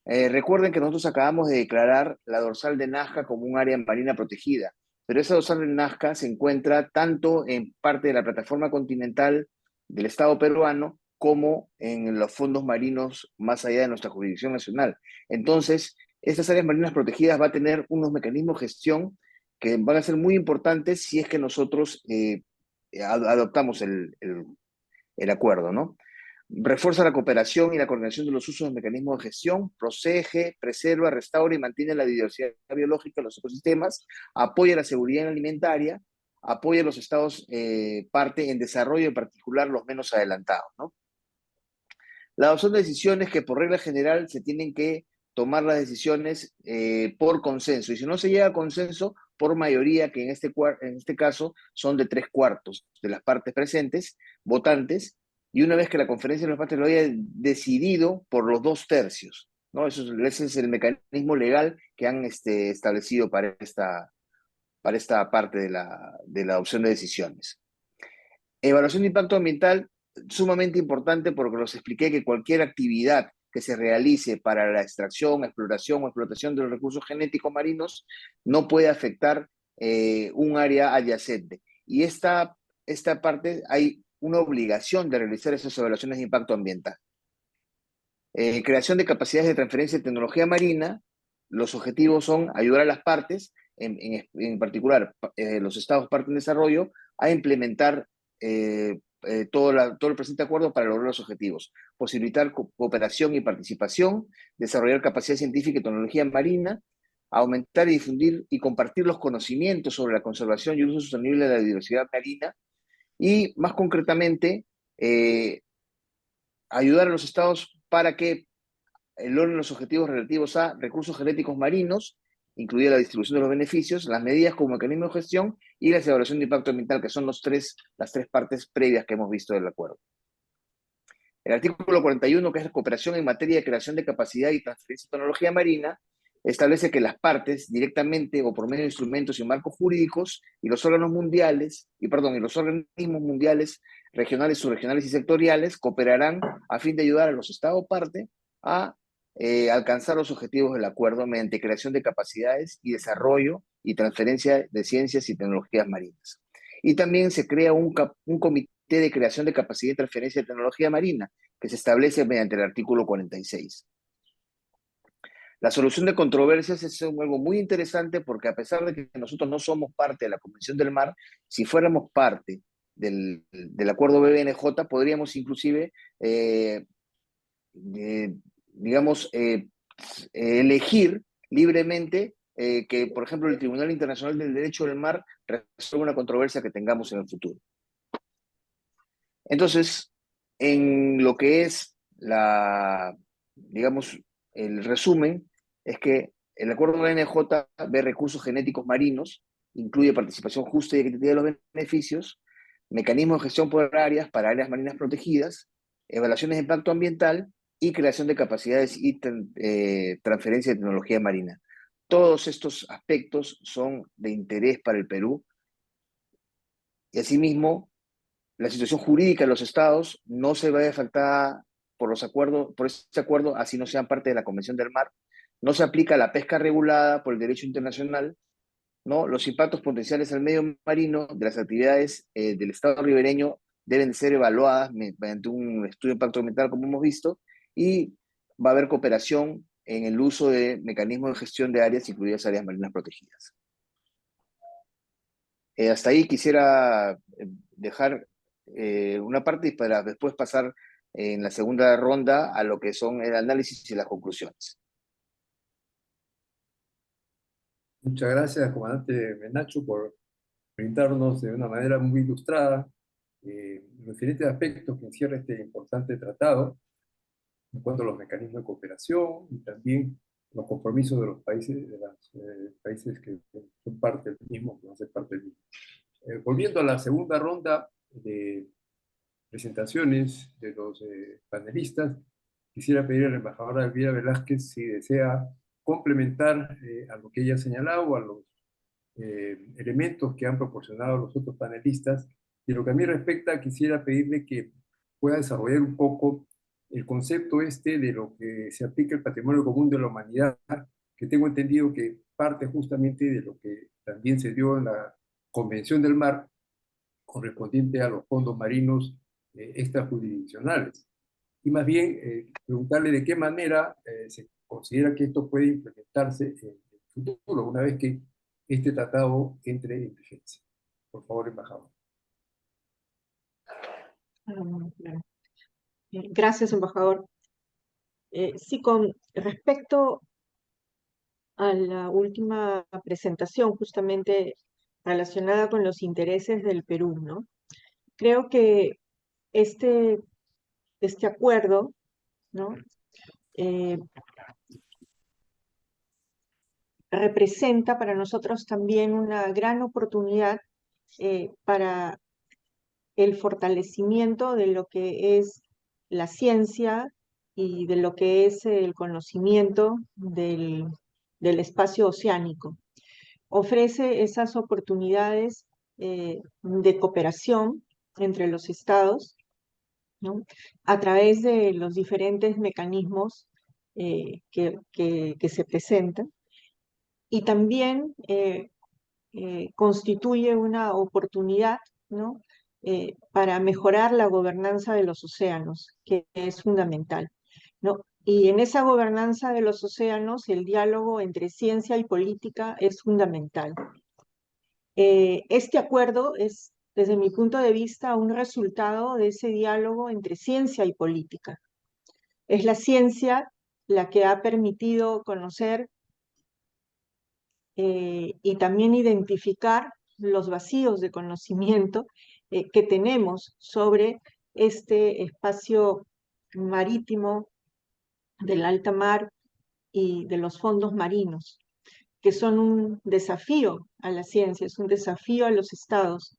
Recuerden que nosotros acabamos de declarar la dorsal de Nazca como un área marina protegida, pero esa dorsal de Nazca se encuentra tanto en parte de la plataforma continental del Estado peruano como en los fondos marinos más allá de nuestra jurisdicción nacional. Entonces, estas áreas marinas protegidas va a tener unos mecanismos de gestión que van a ser muy importantes si es que nosotros adoptamos el acuerdo, ¿no? Refuerza la cooperación y la coordinación de los usos de mecanismos de gestión, protege, preserva, restaura y mantiene la diversidad biológica de los ecosistemas, apoya la seguridad alimentaria, apoya a los estados parte en desarrollo, en particular los menos adelantados, ¿no? La adopción de decisiones que por regla general se tienen que tomar las decisiones por consenso, y si no se llega a consenso, por mayoría, que en este caso son de 3/4 de las partes presentes, votantes, y una vez que la conferencia de las partes lo haya decidido por los 2/3, ¿no? Ese es el mecanismo legal que han establecido para esta parte de la adopción de decisiones. Evaluación de impacto ambiental, sumamente importante porque los expliqué que cualquier actividad que se realice para la extracción, exploración o explotación de los recursos genéticos marinos no puede afectar un área adyacente. Y esta parte hay una obligación de realizar esas evaluaciones de impacto ambiental. Creación de capacidades de transferencia de tecnología marina. Los objetivos son ayudar a las partes, en particular los estados parte en desarrollo, a implementar todo el presente acuerdo para lograr los objetivos. Posibilitar cooperación y participación, desarrollar capacidad científica y tecnología marina, aumentar y difundir y compartir los conocimientos sobre la conservación y uso sostenible de la diversidad marina y, más concretamente, ayudar a los estados para que logren los objetivos relativos a recursos genéticos marinos, incluida la distribución de los beneficios, las medidas como mecanismo de gestión y la evaluación de impacto ambiental, que son las tres partes previas que hemos visto del acuerdo. El artículo 41, que es la cooperación en materia de creación de capacidad y transferencia de tecnología marina, establece que las partes, directamente o por medio de instrumentos y marcos jurídicos, y los organismos mundiales, regionales, subregionales y sectoriales, cooperarán a fin de ayudar a los Estados parte a alcanzar los objetivos del acuerdo mediante creación de capacidades y desarrollo y transferencia de ciencias y tecnologías marinas. Y también se crea un comité de creación de capacidad y transferencia de tecnología marina, que se establece mediante el artículo 46. La solución de controversias es algo muy interesante porque a pesar de que nosotros no somos parte de la Convención del Mar, si fuéramos parte del acuerdo BBNJ, podríamos inclusive, elegir libremente que, por ejemplo, el Tribunal Internacional del Derecho del Mar resuelva una controversia que tengamos en el futuro. Entonces, en lo que es el resumen, es que el acuerdo BNJ ve recursos genéticos marinos, incluye participación justa y equitativa de los beneficios, mecanismos de gestión por áreas para áreas marinas protegidas, evaluaciones de impacto ambiental y creación de capacidades y transferencia de tecnología marina. Todos estos aspectos son de interés para el Perú y asimismo la situación jurídica de los estados no se ve afectada por este acuerdo, así no sean parte de la Convención del Mar. No se aplica la pesca regulada por el derecho internacional, ¿no? Los impactos potenciales al medio marino de las actividades del Estado ribereño deben ser evaluadas mediante un estudio de impacto ambiental, como hemos visto, y va a haber cooperación en el uso de mecanismos de gestión de áreas, incluidas áreas marinas protegidas. Hasta ahí quisiera dejar una parte y para después pasar en la segunda ronda a lo que son el análisis y las conclusiones. Muchas gracias, comandante Menacho, por brindarnos de una manera muy ilustrada los diferentes aspectos que encierra este importante tratado en cuanto a los mecanismos de cooperación y también los compromisos de los países, países que son parte del mismo, que van a ser parte del mismo. Volviendo a la segunda ronda de presentaciones de los panelistas, quisiera pedir a la embajadora Elvira Velázquez si desea complementar a lo que ella ha señalado, a los elementos que han proporcionado los otros panelistas. Y lo que a mí respecta, quisiera pedirle que pueda desarrollar un poco el concepto de lo que se aplica el patrimonio común de la humanidad, que tengo entendido que parte justamente de lo que también se dio en la Convención del Mar, correspondiente a los fondos marinos extrajurisdiccionales. Y más bien preguntarle de qué manera se considera que esto puede implementarse en el futuro, una vez que este tratado entre en vigencia. Por favor, embajador. Gracias, embajador. Sí, con respecto a la última presentación, justamente relacionada con los intereses del Perú, ¿no? Creo que este acuerdo, ¿no? Representa para nosotros también una gran oportunidad para el fortalecimiento de lo que es la ciencia y de lo que es el conocimiento del espacio oceánico. Ofrece esas oportunidades de cooperación entre los estados, ¿no? A través de los diferentes mecanismos que se presentan. Y también constituye una oportunidad, ¿no? Para mejorar la gobernanza de los océanos, que es fundamental, ¿no? Y en esa gobernanza de los océanos, el diálogo entre ciencia y política es fundamental. Este acuerdo es, desde mi punto de vista, un resultado de ese diálogo entre ciencia y política. Es la ciencia la que ha permitido conocer y también identificar los vacíos de conocimiento que tenemos sobre este espacio marítimo del alta mar y de los fondos marinos, que son un desafío a la ciencia, es un desafío a los estados.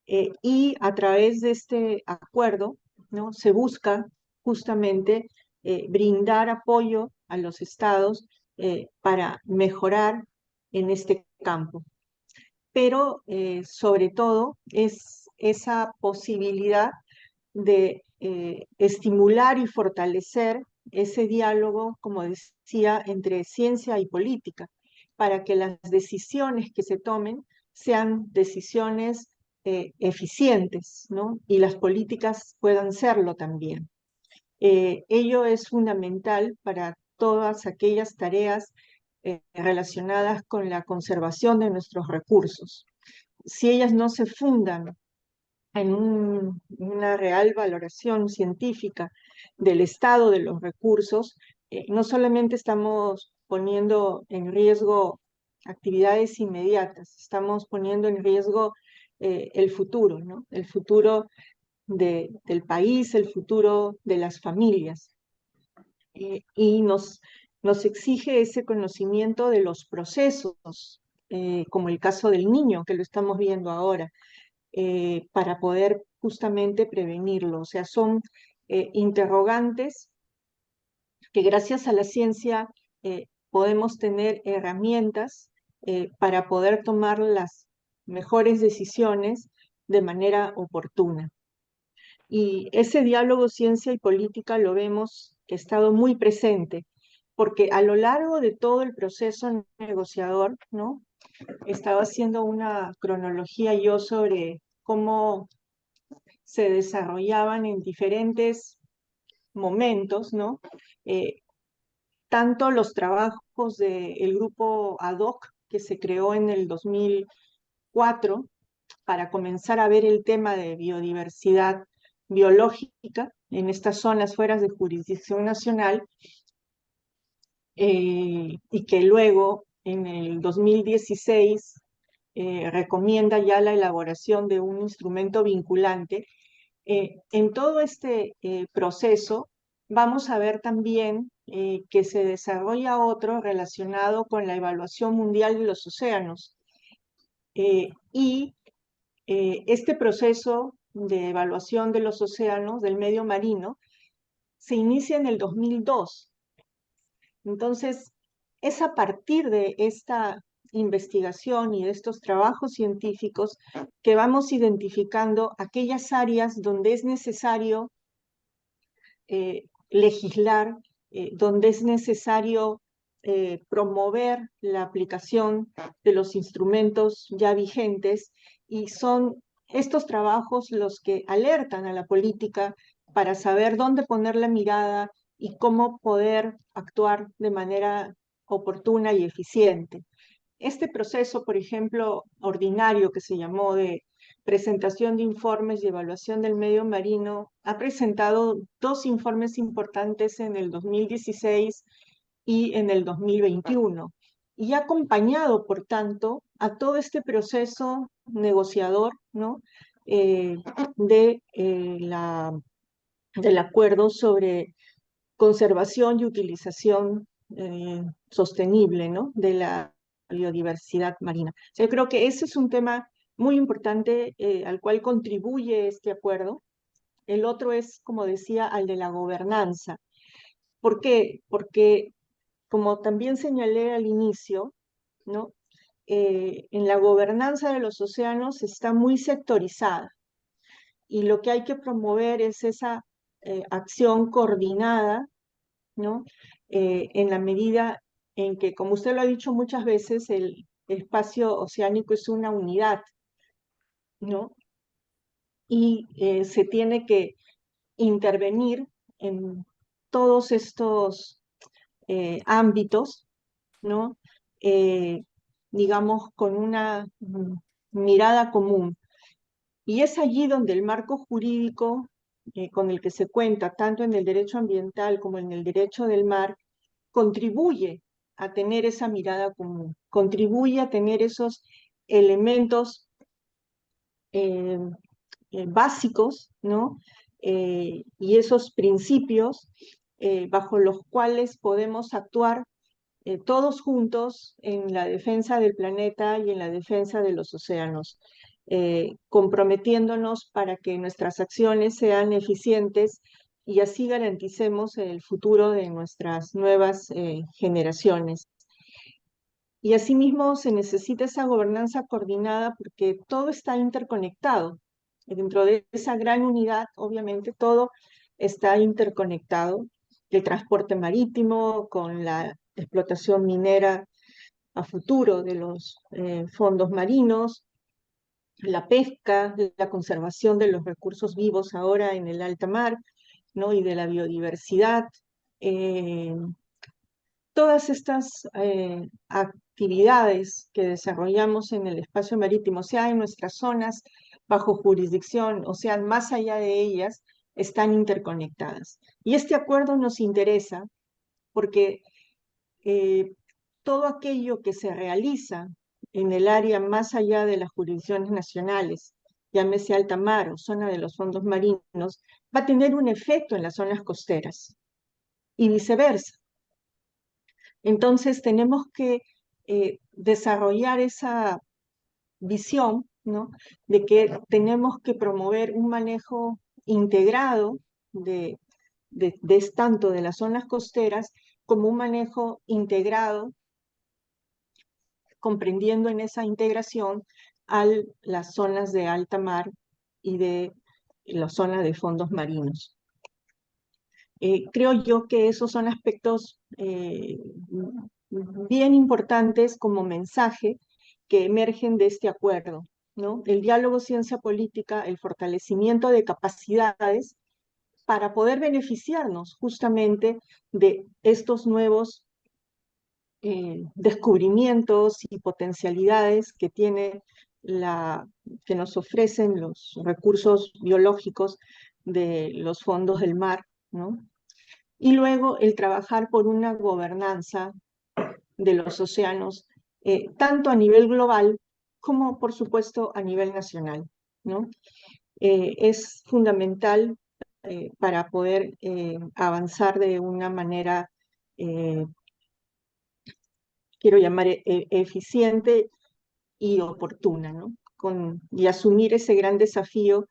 Y a través de este acuerdo, ¿no? Se busca justamente brindar apoyo a los estados para mejorar en este campo. Pero sobre todo es esa posibilidad de estimular y fortalecer ese diálogo, como decía, entre ciencia y política, para que las decisiones que se tomen sean decisiones eficientes, ¿no? Y las políticas puedan serlo también. Ello es fundamental para todas aquellas tareas relacionadas con la conservación de nuestros recursos. Si ellas no se fundan en una real valoración científica del estado de los recursos, no solamente estamos poniendo en riesgo actividades inmediatas, estamos poniendo en riesgo el futuro, ¿no? El futuro del país, el futuro de las familias. Y nos exige ese conocimiento de los procesos, como el caso del niño, que lo estamos viendo ahora, para poder justamente prevenirlo. O sea, son interrogantes que gracias a la ciencia podemos tener herramientas para poder tomar las mejores decisiones de manera oportuna. Y ese diálogo ciencia y política lo vemos que ha estado muy presente, porque a lo largo de todo el proceso negociador, ¿no? Estaba haciendo una cronología yo sobre cómo se desarrollaban en diferentes momentos, ¿no? Eh, Tanto los trabajos del grupo ad hoc que se creó en el 2004 para comenzar a ver el tema de biodiversidad biológica en estas zonas fuera de jurisdicción nacional, y que luego en el 2016 recomienda ya la elaboración de un instrumento vinculante. En todo este proceso vamos a ver también que se desarrolla otro relacionado con la evaluación mundial de los océanos. Y este proceso de evaluación de los océanos, del medio marino, se inicia en el 2002. Entonces, es a partir de esta investigación y de estos trabajos científicos que vamos identificando aquellas áreas donde es necesario legislar, donde es necesario promover la aplicación de los instrumentos ya vigentes, y son estos trabajos los que alertan a la política para saber dónde poner la mirada y cómo poder actuar de manera oportuna y eficiente. Este proceso, por ejemplo, ordinario que se llamó de presentación de informes y evaluación del medio marino, ha presentado 2 informes importantes en el 2016 y en el 2021, y ha acompañado, por tanto, a todo este proceso negociador, ¿no? Del acuerdo sobre conservación y utilización sostenible, ¿no? De la biodiversidad marina. O sea, yo creo que ese es un tema muy importante al cual contribuye este acuerdo. El otro es, como decía, al de la gobernanza. ¿Por qué? Porque, como también señalé al inicio, ¿no? En la gobernanza de los océanos está muy sectorizada, y lo que hay que promover es esa acción coordinada, ¿no? En la medida en que, como usted lo ha dicho muchas veces, el espacio oceánico es una unidad, ¿no? Y se tiene que intervenir en todos estos ámbitos, ¿no? Eh, digamos, con una mirada común. Y es allí donde el marco jurídico con el que se cuenta, tanto en el derecho ambiental como en el derecho del mar, contribuye a tener esa mirada común, contribuye a tener esos elementos eh, básicos, ¿no? Y esos principios bajo los cuales podemos actuar todos juntos en la defensa del planeta y en la defensa de los océanos, comprometiéndonos para que nuestras acciones sean eficientes y así garanticemos el futuro de nuestras nuevas generaciones. Y asimismo se necesita esa gobernanza coordinada porque todo está interconectado. Dentro de esa gran unidad, obviamente, todo está interconectado. El transporte marítimo con la explotación minera a futuro de los fondos marinos, la pesca, la conservación de los recursos vivos ahora en el alta mar, ¿no? Y de la biodiversidad. Todas estas actividades que desarrollamos en el espacio marítimo, sea en nuestras zonas bajo jurisdicción o sean más allá de ellas, están interconectadas. Y este acuerdo nos interesa porque todo aquello que se realiza en el área más allá de las jurisdicciones nacionales, llámese alta mar o zona de los fondos marinos, va a tener un efecto en las zonas costeras y viceversa. Entonces tenemos que desarrollar esa visión, ¿no? De que tenemos que promover un manejo integrado de tanto de las zonas costeras como un manejo integrado, comprendiendo en esa integración a las zonas de alta mar y de las zonas de fondos marinos. Creo yo que esos son aspectos bien importantes como mensaje que emergen de este acuerdo, ¿no? El diálogo ciencia-política, el fortalecimiento de capacidades para poder beneficiarnos justamente de estos nuevos descubrimientos y potencialidades que que nos ofrecen los recursos biológicos de los fondos del mar, ¿no? Y luego el trabajar por una gobernanza de los océanos, tanto a nivel global como, por supuesto, a nivel nacional, ¿no? Es fundamental para poder avanzar de una manera, quiero llamar, eficiente y oportuna, ¿no? Y asumir ese gran desafío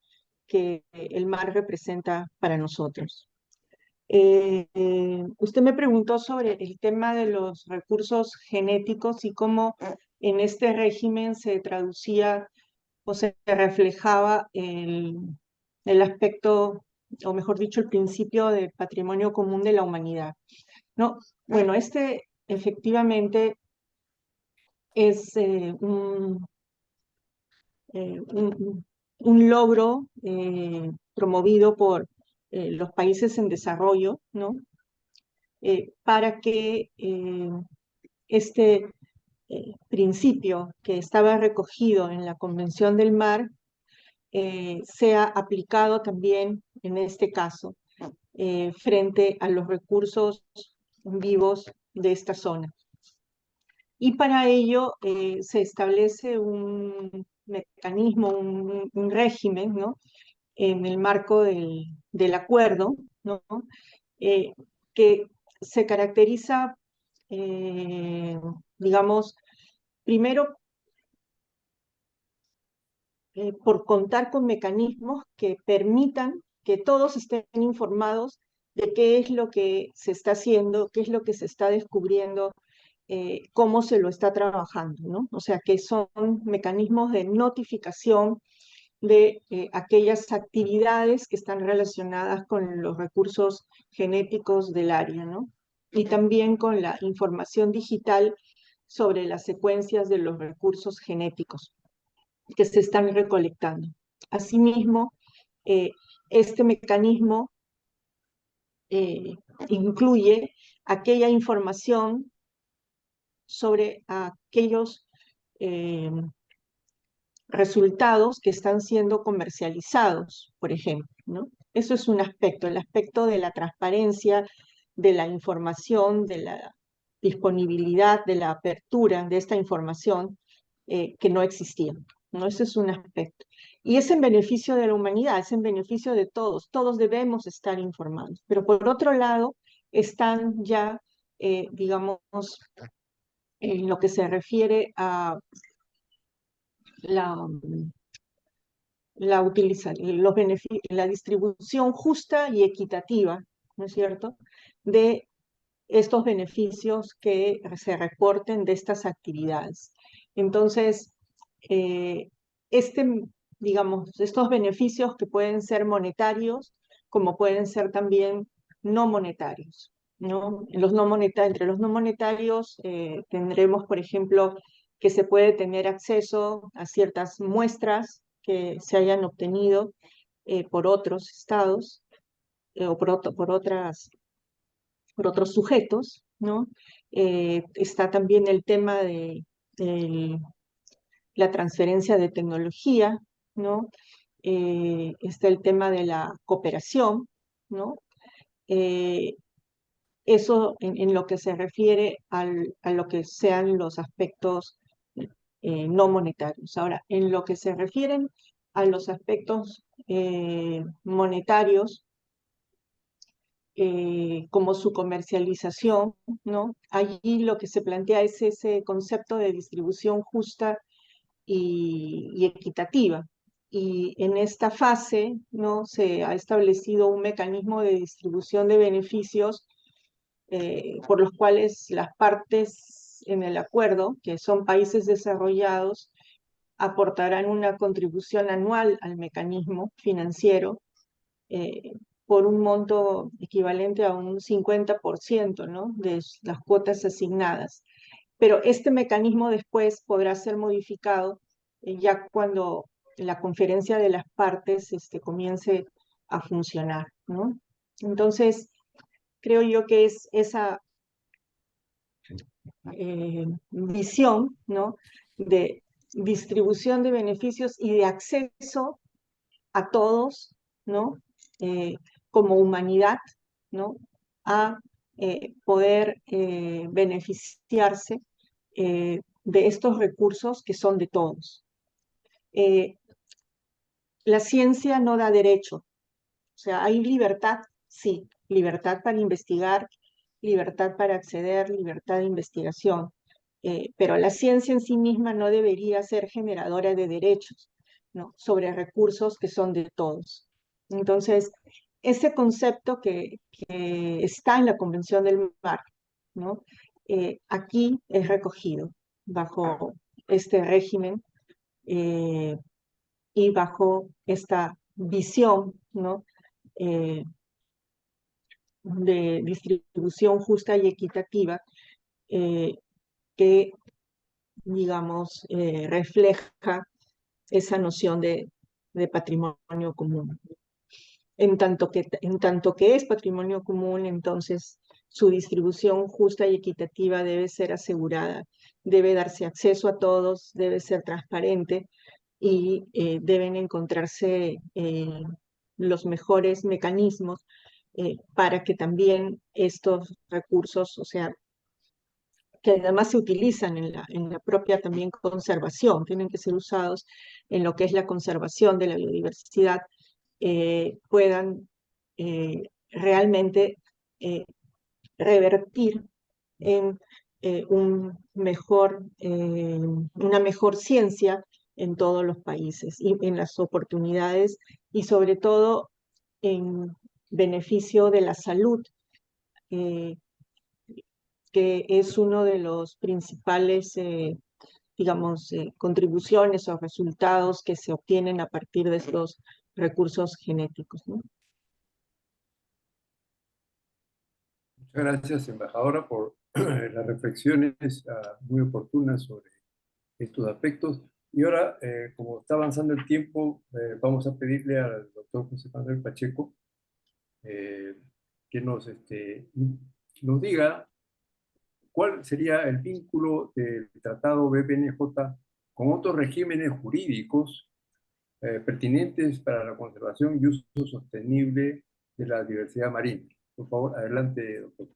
que el mar representa para nosotros. Usted me preguntó sobre el tema de los recursos genéticos y cómo en este régimen se traducía o se reflejaba el aspecto, o mejor dicho, el principio de patrimonio común de la humanidad, ¿no? Bueno, este efectivamente es un logro promovido por los países en desarrollo, ¿no? Para que este principio que estaba recogido en la Convención del Mar sea aplicado también en este caso frente a los recursos vivos de esta zona. Y para ello se establece un mecanismo, un régimen, ¿no? En el marco del acuerdo, ¿no? Que se caracteriza, digamos, primero por contar con mecanismos que permitan que todos estén informados de qué es lo que se está haciendo, qué es lo que se está descubriendo, cómo se lo está trabajando, ¿no? O sea, que son mecanismos de notificación de aquellas actividades que están relacionadas con los recursos genéticos del área, ¿no? Y también con la información digital sobre las secuencias de los recursos genéticos que se están recolectando. Asimismo, este mecanismo incluye aquella información sobre aquellos resultados que están siendo comercializados, por ejemplo, ¿no? Eso es un aspecto, el aspecto de la transparencia, de la información, de la disponibilidad, de la apertura de esta información que no existía, ¿no? Ese es un aspecto. Y es en beneficio de la humanidad, es en beneficio de todos. Todos debemos estar informados. Pero por otro lado, están ya, digamos, en lo que se refiere a la, la distribución justa y equitativa, ¿no es cierto?, de estos beneficios que se reporten de estas actividades. Entonces, eh, este, digamos, estos beneficios que pueden ser monetarios, como pueden ser también no monetarios, ¿no? Entre los no monetarios tendremos, por ejemplo, que se puede tener acceso a ciertas muestras que se hayan obtenido por otros estados o por otros sujetos, ¿no? Está también el tema de la transferencia de tecnología, ¿no? Está el tema de la cooperación, ¿no? Eh, Eso en lo que se refiere a lo que sean los aspectos no monetarios. Ahora, en lo que se refieren a los aspectos monetarios, como su comercialización, ¿no? Allí lo que se plantea es ese concepto de distribución justa y equitativa. Y en esta fase, ¿no?, se ha establecido un mecanismo de distribución de beneficios por los cuales las partes en el acuerdo, que son países desarrollados, aportarán una contribución anual al mecanismo financiero eh, por un monto equivalente a un 50%, ¿no?, de las cuotas asignadas. Pero este mecanismo después podrá ser modificado ya cuando la conferencia de las partes comience a funcionar, ¿no? Entonces, creo yo que es esa visión, ¿no?, de distribución de beneficios y de acceso a todos, ¿no?, como humanidad, ¿no?, a poder beneficiarse de estos recursos que son de todos. La ciencia no da derecho, o sea, hay libertad, sí, libertad para investigar, libertad para acceder, libertad de investigación, pero la ciencia en sí misma no debería ser generadora de derechos, ¿no?, sobre recursos que son de todos. Entonces, ese concepto que está en la Convención del Mar, ¿no?, aquí es recogido bajo este régimen y bajo esta visión, ¿no?, eh, de distribución justa y equitativa eh, que, digamos, refleja esa noción de patrimonio común. En tanto que es patrimonio común, entonces su distribución justa y equitativa debe ser asegurada, debe darse acceso a todos, debe ser transparente y deben encontrarse los mejores mecanismos para que también estos recursos, o sea, que además se utilizan en la propia también conservación, tienen que ser usados en lo que es la conservación de la biodiversidad, puedan realmente revertir en una mejor ciencia en todos los países y en las oportunidades y sobre todo en beneficio de la salud, eh, que es uno de los principales, digamos, contribuciones o resultados que se obtienen a partir de estos recursos genéticos, ¿no? Muchas gracias, embajadora, por las reflexiones muy oportunas sobre estos aspectos. Y ahora, como está avanzando el tiempo, vamos a pedirle al doctor José Manuel Pacheco que nos diga cuál sería el vínculo del Tratado BPNJ con otros regímenes jurídicos pertinentes para la conservación y uso sostenible de la diversidad marina. Por favor, adelante, doctor.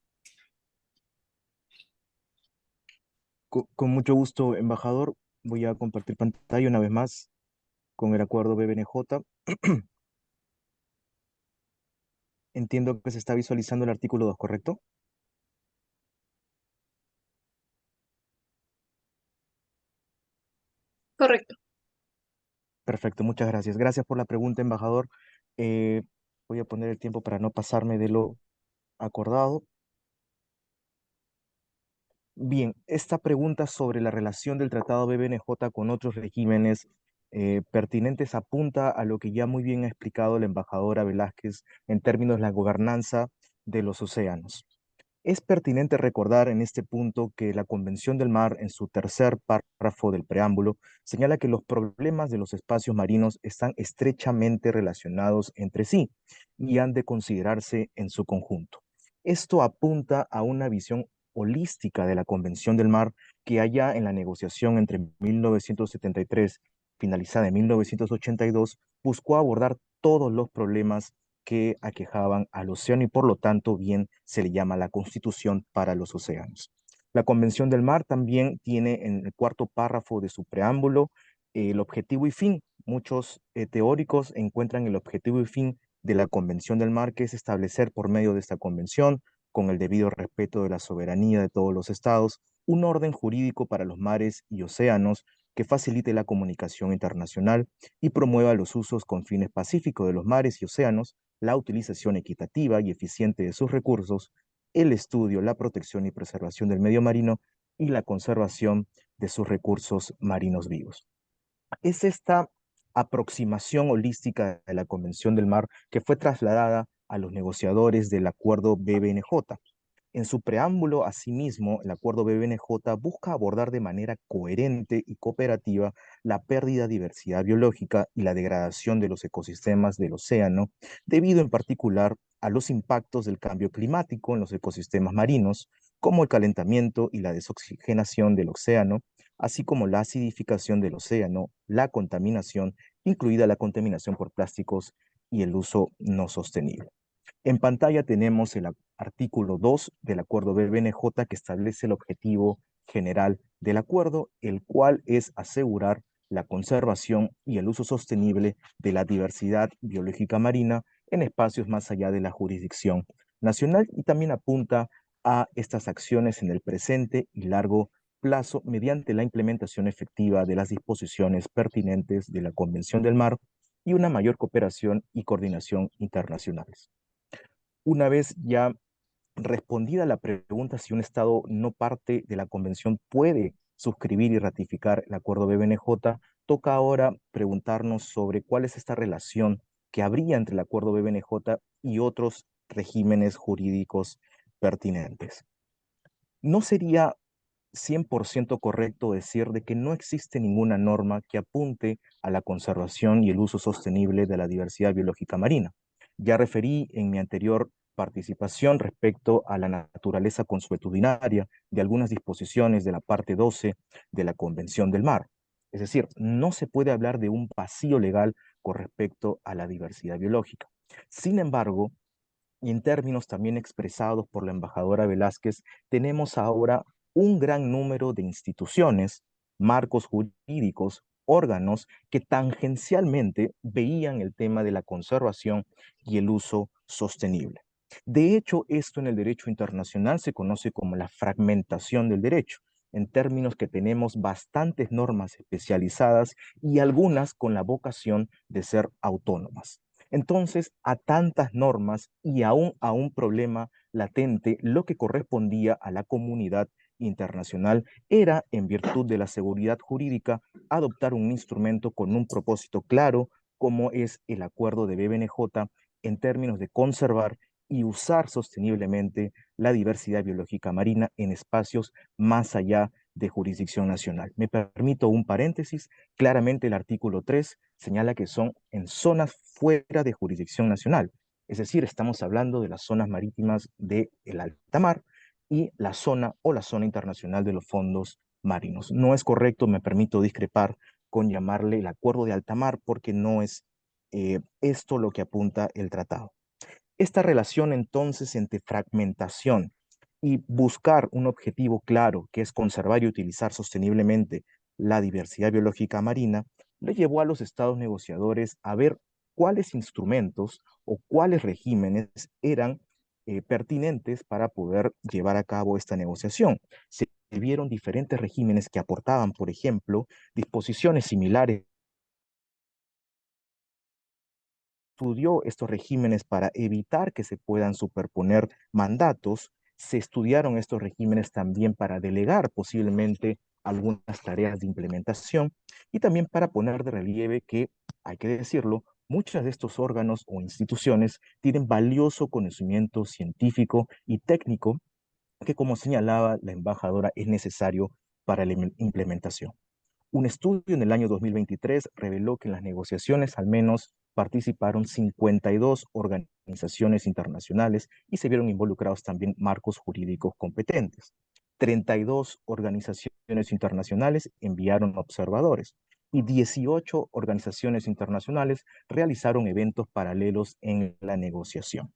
Con mucho gusto, embajador. Voy a compartir pantalla una vez más con el acuerdo BBNJ. Entiendo que se está visualizando el artículo 2, ¿correcto? Correcto. Perfecto, muchas gracias. Gracias por la pregunta, embajador. Eh, Voy a poner el tiempo para no pasarme de lo acordado. Bien, esta pregunta sobre la relación del Tratado BBNJ con otros regímenes pertinentes apunta a lo que ya muy bien ha explicado la embajadora Velázquez en términos de la gobernanza de los océanos. Es pertinente recordar en este punto que la Convención del Mar, en su tercer párrafo del preámbulo, señala que los problemas de los espacios marinos están estrechamente relacionados entre sí y han de considerarse en su conjunto. Esto apunta a una visión holística de la Convención del Mar que allá en la negociación entre 1973, finalizada en 1982, buscó abordar todos los problemas que aquejaban al océano y por lo tanto bien se le llama la Constitución para los océanos. La Convención del Mar también tiene en el cuarto párrafo de su preámbulo el objetivo y fin. Muchos teóricos encuentran el objetivo y fin de la Convención del Mar, que es establecer por medio de esta convención, con el debido respeto de la soberanía de todos los estados, un orden jurídico para los mares y océanos que facilite la comunicación internacional y promueva los usos con fines pacíficos de los mares y océanos, la utilización equitativa y eficiente de sus recursos, el estudio, la protección y preservación del medio marino y la conservación de sus recursos marinos vivos. Es esta aproximación holística de la Convención del Mar que fue trasladada a los negociadores del acuerdo BBNJ. En su preámbulo, asimismo, el acuerdo BBNJ busca abordar de manera coherente y cooperativa la pérdida de diversidad biológica y la degradación de los ecosistemas del océano, debido en particular a los impactos del cambio climático en los ecosistemas marinos, como el calentamiento y la desoxigenación del océano, así como la acidificación del océano, la contaminación, incluida la contaminación por plásticos y el uso no sostenible. En pantalla tenemos el artículo 2 del acuerdo BBNJ que establece el objetivo general del acuerdo, el cual es asegurar la conservación y el uso sostenible de la diversidad biológica marina en espacios más allá de la jurisdicción nacional y también apunta a estas acciones en el presente y largo plazo mediante la implementación efectiva de las disposiciones pertinentes de la Convención del Mar y una mayor cooperación y coordinación internacionales. Una vez ya respondida la pregunta si un Estado no parte de la Convención puede suscribir y ratificar el acuerdo BBNJ, toca ahora preguntarnos sobre cuál es esta relación que habría entre el acuerdo BBNJ y otros regímenes jurídicos pertinentes. No sería 100% correcto decir de que no existe ninguna norma que apunte a la conservación y el uso sostenible de la diversidad biológica marina. Ya referí en mi anterior participación respecto a la naturaleza consuetudinaria de algunas disposiciones de la parte 12 de la Convención del Mar. Es decir, no se puede hablar de un vacío legal con respecto a la diversidad biológica. Sin embargo, y en términos también expresados por la embajadora Velázquez, tenemos ahora un gran número de instituciones, marcos jurídicos, órganos que tangencialmente veían el tema de la conservación y el uso sostenible. De hecho, esto en el derecho internacional se conoce como la fragmentación del derecho, en términos que tenemos bastantes normas especializadas y algunas con la vocación de ser autónomas. Entonces, a tantas normas y aún a un problema latente, lo que correspondía a la comunidad internacional era, en virtud de la seguridad jurídica, adoptar un instrumento con un propósito claro, como es el acuerdo de BBNJ, en términos de conservar y usar sosteniblemente la diversidad biológica marina en espacios más allá de jurisdicción nacional. Me permito un paréntesis. Claramente el artículo 3 señala que son en zonas fuera de jurisdicción nacional. Es decir, estamos hablando de las zonas marítimas del alta mar y la zona o la zona internacional de los fondos marinos. No es correcto, me permito discrepar con llamarle el acuerdo de alta mar porque no es esto lo que apunta el tratado. Esta relación entonces entre fragmentación y buscar un objetivo claro, que es conservar y utilizar sosteniblemente la diversidad biológica marina, le llevó a los estados negociadores a ver cuáles instrumentos o cuáles regímenes eran pertinentes para poder llevar a cabo esta negociación. Se vieron diferentes regímenes que aportaban, por ejemplo, disposiciones similares. Estudió estos regímenes para evitar que se puedan superponer mandatos. Se estudiaron estos regímenes también para delegar posiblemente algunas tareas de implementación y también para poner de relieve que, hay que decirlo, muchos de estos órganos o instituciones tienen valioso conocimiento científico y técnico que, como señalaba la embajadora, es necesario para la implementación. Un estudio en el año 2023 reveló que en las negociaciones al menos participaron 52 organizaciones internacionales y se vieron involucrados también marcos jurídicos competentes. 32 organizaciones internacionales enviaron observadores y 18 organizaciones internacionales realizaron eventos paralelos en la negociación.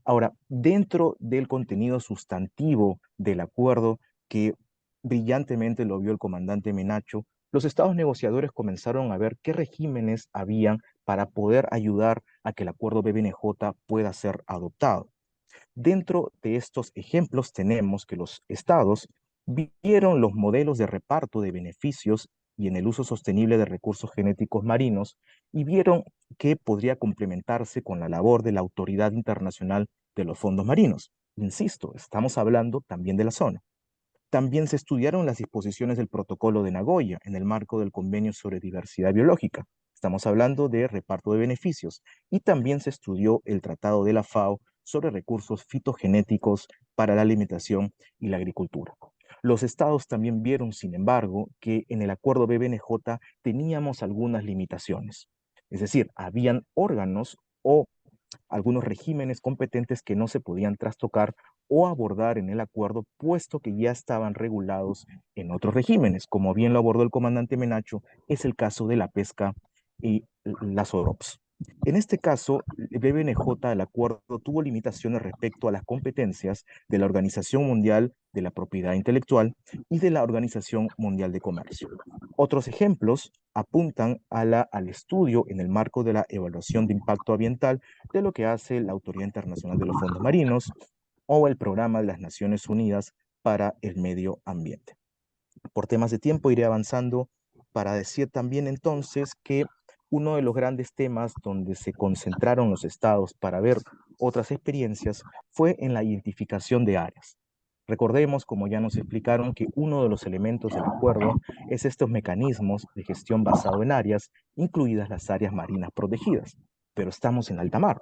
Ahora, dentro del contenido sustantivo del acuerdo que brillantemente lo vio el comandante Menacho, los estados negociadores comenzaron a ver qué regímenes habían para poder ayudar a que el acuerdo BBNJ pueda ser adoptado. Dentro de estos ejemplos tenemos que los estados vieron los modelos de reparto de beneficios y en el uso sostenible de recursos genéticos marinos y vieron que podría complementarse con la labor de la Autoridad Internacional de los Fondos Marinos. Insisto, estamos hablando también de la zona. También se estudiaron las disposiciones del Protocolo de Nagoya en el marco del Convenio sobre Diversidad Biológica. Estamos hablando de reparto de beneficios. Y también se estudió el Tratado de la FAO sobre recursos fitogenéticos para la alimentación y la agricultura. Los estados también vieron, sin embargo, que en el acuerdo BBNJ teníamos algunas limitaciones. Es decir, habían órganos o algunos regímenes competentes que no se podían trastocar o abordar en el acuerdo, puesto que ya estaban regulados en otros regímenes. Como bien lo abordó el comandante Menacho, es el caso de la pesca y las OROPS. En este caso, el BBNJ, el acuerdo, tuvo limitaciones respecto a las competencias de la Organización Mundial de la Propiedad Intelectual y de la Organización Mundial de Comercio. Otros ejemplos apuntan al estudio en el marco de la evaluación de impacto ambiental de lo que hace la Autoridad Internacional de los Fondos Marinos o el Programa de las Naciones Unidas para el Medio Ambiente. Por temas de tiempo iré avanzando para decir también entonces que uno de los grandes temas donde se concentraron los estados para ver otras experiencias fue en la identificación de áreas. Recordemos, como ya nos explicaron, que uno de los elementos del acuerdo es estos mecanismos de gestión basado en áreas, incluidas las áreas marinas protegidas. Pero estamos en alta mar,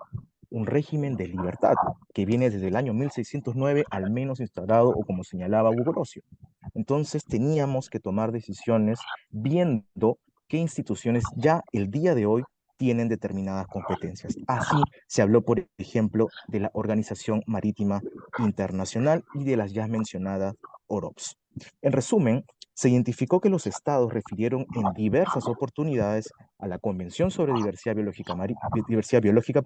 un régimen de libertad que viene desde el año 1609 al menos instaurado o como señalaba Hugo Grocio. Entonces teníamos que tomar decisiones viendo qué instituciones ya el día de hoy tienen determinadas competencias. Así se habló, por ejemplo, de la Organización Marítima Internacional y de las ya mencionadas OROPS. En resumen, se identificó que los estados refirieron en diversas oportunidades a la Convención sobre Diversidad Biológica,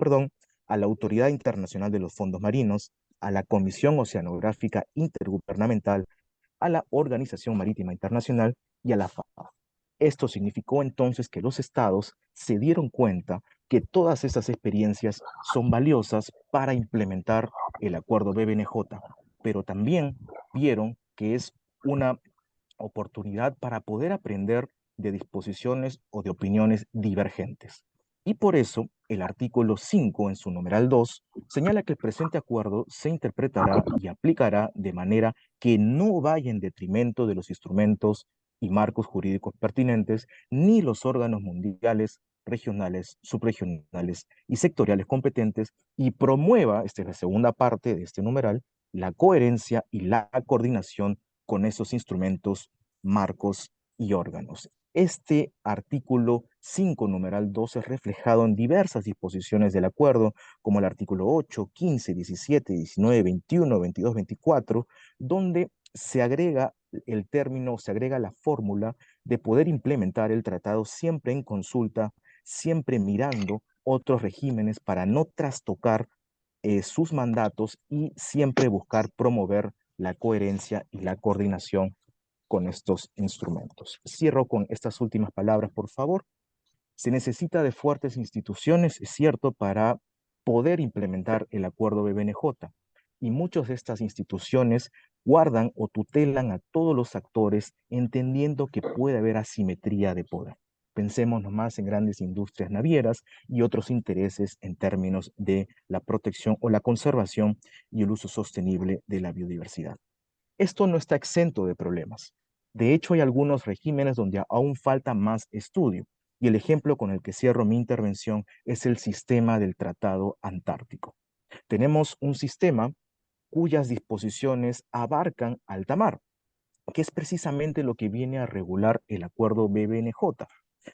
a la Autoridad Internacional de los Fondos Marinos, a la Comisión Oceanográfica Intergubernamental, a la Organización Marítima Internacional y a la FAO. Esto significó entonces que los estados se dieron cuenta que todas estas experiencias son valiosas para implementar el acuerdo BBNJ, pero también vieron que es una oportunidad para poder aprender de disposiciones o de opiniones divergentes. Y por eso, el artículo 5, en su numeral 2, señala que el presente acuerdo se interpretará y aplicará de manera que no vaya en detrimento de los instrumentos y marcos jurídicos pertinentes, ni los órganos mundiales, regionales, subregionales y sectoriales competentes, y promueva, esta es la segunda parte de este numeral, la coherencia y la coordinación con esos instrumentos, marcos y órganos. Este artículo 5, numeral 2, es reflejado en diversas disposiciones del acuerdo, como el artículo 8, 15, 17, 19, 21, 22, 24, donde se agrega el término, se agrega la fórmula de poder implementar el tratado siempre en consulta, siempre mirando otros regímenes para no trastocar sus mandatos y siempre buscar promover la coherencia y la coordinación con estos instrumentos. Cierro con estas últimas palabras, por favor. Se necesita de fuertes instituciones, es cierto, para poder implementar el acuerdo BBNJ. Y muchas de estas instituciones guardan o tutelan a todos los actores, entendiendo que puede haber asimetría de poder. Pensemos nomás en grandes industrias navieras y otros intereses en términos de la protección o la conservación y el uso sostenible de la biodiversidad. Esto no está exento de problemas. De hecho, hay algunos regímenes donde aún falta más estudio, y el ejemplo con el que cierro mi intervención es el sistema del Tratado Antártico. Tenemos un sistema cuyas disposiciones abarcan alta mar, que es precisamente lo que viene a regular el acuerdo BBNJ.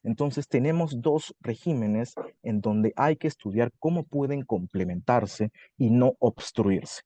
Entonces tenemos dos regímenes en donde hay que estudiar cómo pueden complementarse y no obstruirse.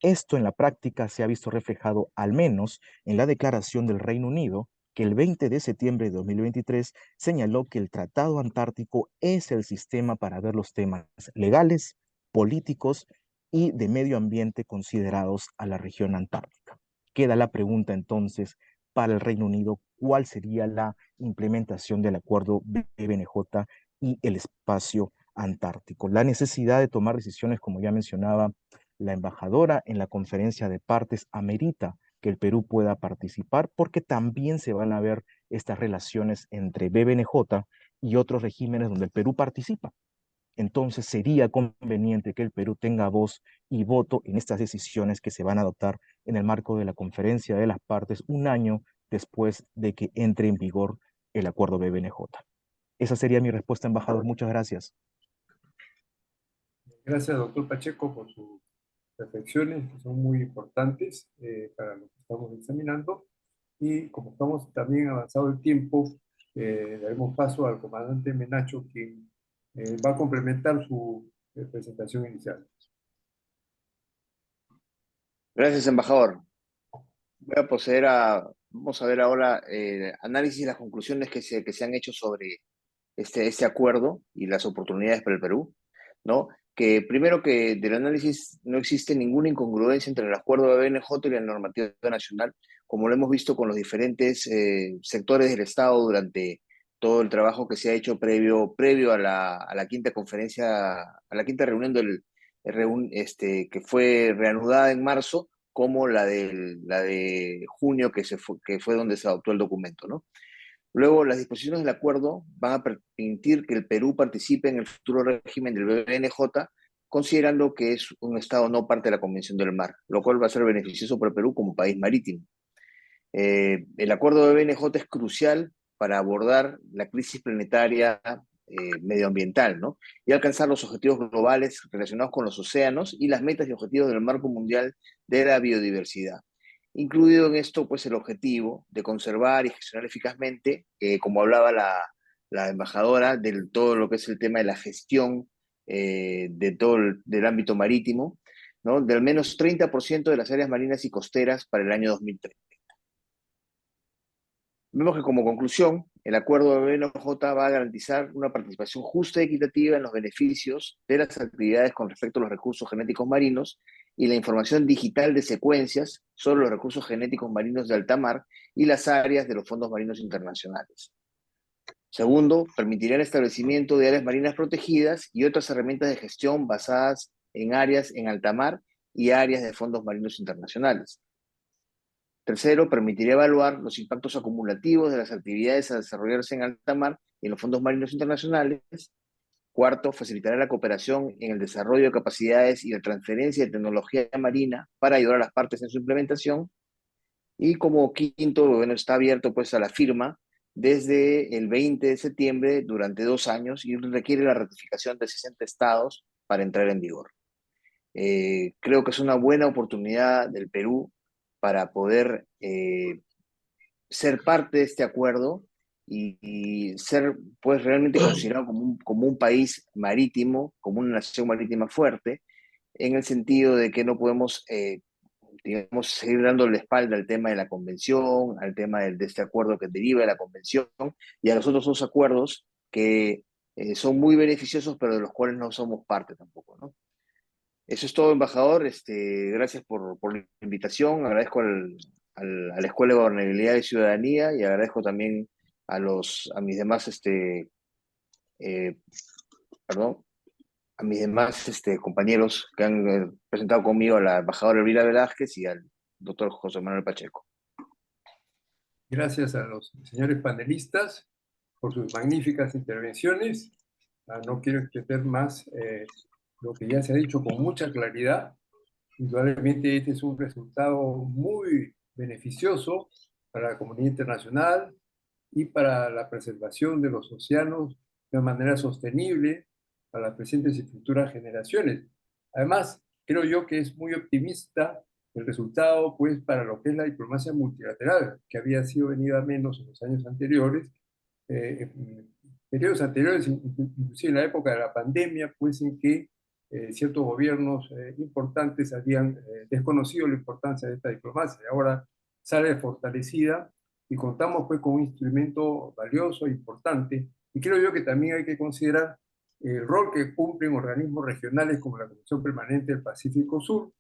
Esto en la práctica se ha visto reflejado al menos en la declaración del Reino Unido, que el 20 de septiembre de 2023 señaló que el Tratado Antártico es el sistema para ver los temas legales, políticos y de medio ambiente considerados a la región antártica. Queda la pregunta entonces para el Reino Unido, ¿cuál sería la implementación del acuerdo BBNJ y el espacio antártico? La necesidad de tomar decisiones, como ya mencionaba la embajadora, en la conferencia de partes amerita que el Perú pueda participar porque también se van a ver estas relaciones entre BBNJ y otros regímenes donde el Perú participa. Entonces sería conveniente que el Perú tenga voz y voto en estas decisiones que se van a adoptar en el marco de la conferencia de las partes un año después de que entre en vigor el acuerdo BBNJ. Esa sería mi respuesta, embajador. Muchas gracias. Gracias, doctor Pacheco, por sus reflexiones, que son muy importantes para lo que estamos examinando. Y como estamos también avanzado el tiempo, daremos paso al comandante Menacho, quien va a complementar su presentación inicial. Gracias, embajador. Vamos a ver ahora análisis y las conclusiones que se han hecho sobre este acuerdo y las oportunidades para el Perú, ¿no? Que primero que del análisis no existe ninguna incongruencia entre el acuerdo de BNJ y la normativa nacional, como lo hemos visto con los diferentes sectores del Estado durante todo el trabajo que se ha hecho previo a la quinta conferencia, a la quinta reunión que fue reanudada en marzo, como la de junio, que fue donde se adoptó el documento, ¿no? Luego, las disposiciones del acuerdo van a permitir que el Perú participe en el futuro régimen del BBNJ, considerando que es un Estado no parte de la Convención del Mar, lo cual va a ser beneficioso para el Perú como país marítimo. El acuerdo de BBNJ es crucial para abordar la crisis planetaria medioambiental, ¿no? Y alcanzar los objetivos globales relacionados con los océanos y las metas y objetivos del marco mundial de la biodiversidad. Incluido en esto, pues, el objetivo de conservar y gestionar eficazmente, como hablaba la embajadora, de todo lo que es el tema de la gestión de todo del ámbito marítimo, ¿no? De al menos 30% de las áreas marinas y costeras para el año 2030. Vemos que como conclusión, el acuerdo de BNJ va a garantizar una participación justa y equitativa en los beneficios de las actividades con respecto a los recursos genéticos marinos y la información digital de secuencias sobre los recursos genéticos marinos de alta mar y las áreas de los fondos marinos internacionales. Segundo, permitirá el establecimiento de áreas marinas protegidas y otras herramientas de gestión basadas en áreas en alta mar y áreas de fondos marinos internacionales. Tercero, permitirá evaluar los impactos acumulativos de las actividades a desarrollarse en alta mar y en los fondos marinos internacionales. Cuarto, facilitará la cooperación en el desarrollo de capacidades y la transferencia de tecnología marina para ayudar a las partes en su implementación. Y como quinto, bueno, está abierto pues a la firma desde el 20 de septiembre durante 2 años y requiere la ratificación de 60 estados para entrar en vigor. Creo que es una buena oportunidad del Perú para poder ser parte de este acuerdo y ser pues realmente considerado como un país marítimo, como una nación marítima fuerte, en el sentido de que no podemos, digamos, seguir dando la espalda al tema de la convención, al tema de este acuerdo que deriva de la convención y a los otros 2 acuerdos que son muy beneficiosos, pero de los cuales no somos parte tampoco, ¿no? Eso es todo, embajador. Gracias por la invitación. Agradezco a la Escuela de Gobernabilidad y Ciudadanía y agradezco también a mis demás, perdón, a mis demás compañeros que han presentado conmigo, a la embajadora Elvira Velázquez y al doctor José Manuel Pacheco. Gracias a los señores panelistas por sus magníficas intervenciones. No quiero extender más lo que ya se ha dicho con mucha claridad. Indudablemente este es un resultado muy beneficioso para la comunidad internacional y para la preservación de los océanos de una manera sostenible para las presentes y futuras generaciones. Además, creo yo que es muy optimista el resultado, pues, para lo que es la diplomacia multilateral, que había sido venida a menos en los años anteriores, en periodos anteriores, inclusive en la época de la pandemia, pues, en que ciertos gobiernos importantes habían desconocido la importancia de esta diplomacia. Ahora sale fortalecida y contamos pues con un instrumento valioso e importante. Y creo yo que también hay que considerar el rol que cumplen organismos regionales como la Comisión Permanente del Pacífico Sur,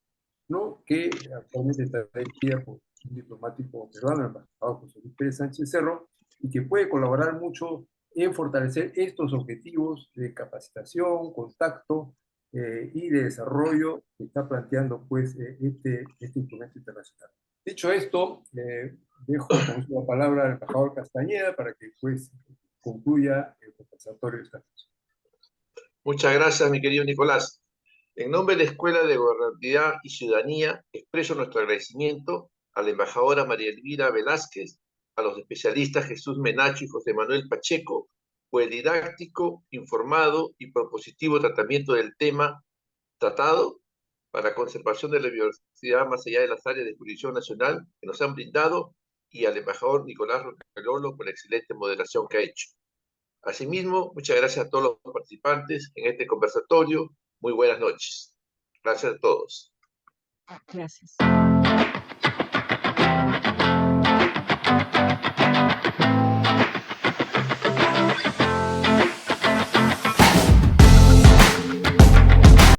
¿no? Que actualmente está dirigida por un diplomático peruano, el embajador José Luis Pérez Sánchez Cerro, y que puede colaborar mucho en fortalecer estos objetivos de capacitación, contacto y de desarrollo que está planteando pues, este instrumento internacional. Dicho esto, dejo con la palabra al embajador Castañeda para que pues, concluya el conversatorio de esta noche. Muchas gracias, mi querido Nicolás. En nombre de la Escuela de Gobernabilidad y Ciudadanía, expreso nuestro agradecimiento a la embajadora María Elvira Velázquez, a los especialistas Jesús Menacho y José Manuel Pacheco, por el didáctico, informado y propositivo tratamiento del tema tratado para la conservación de la biodiversidad más allá de las áreas de jurisdicción nacional que nos han brindado, y al embajador Nicolás Roquelolo por la excelente moderación que ha hecho. Asimismo, muchas gracias a todos los participantes en este conversatorio. Muy buenas noches. Gracias a todos. Gracias.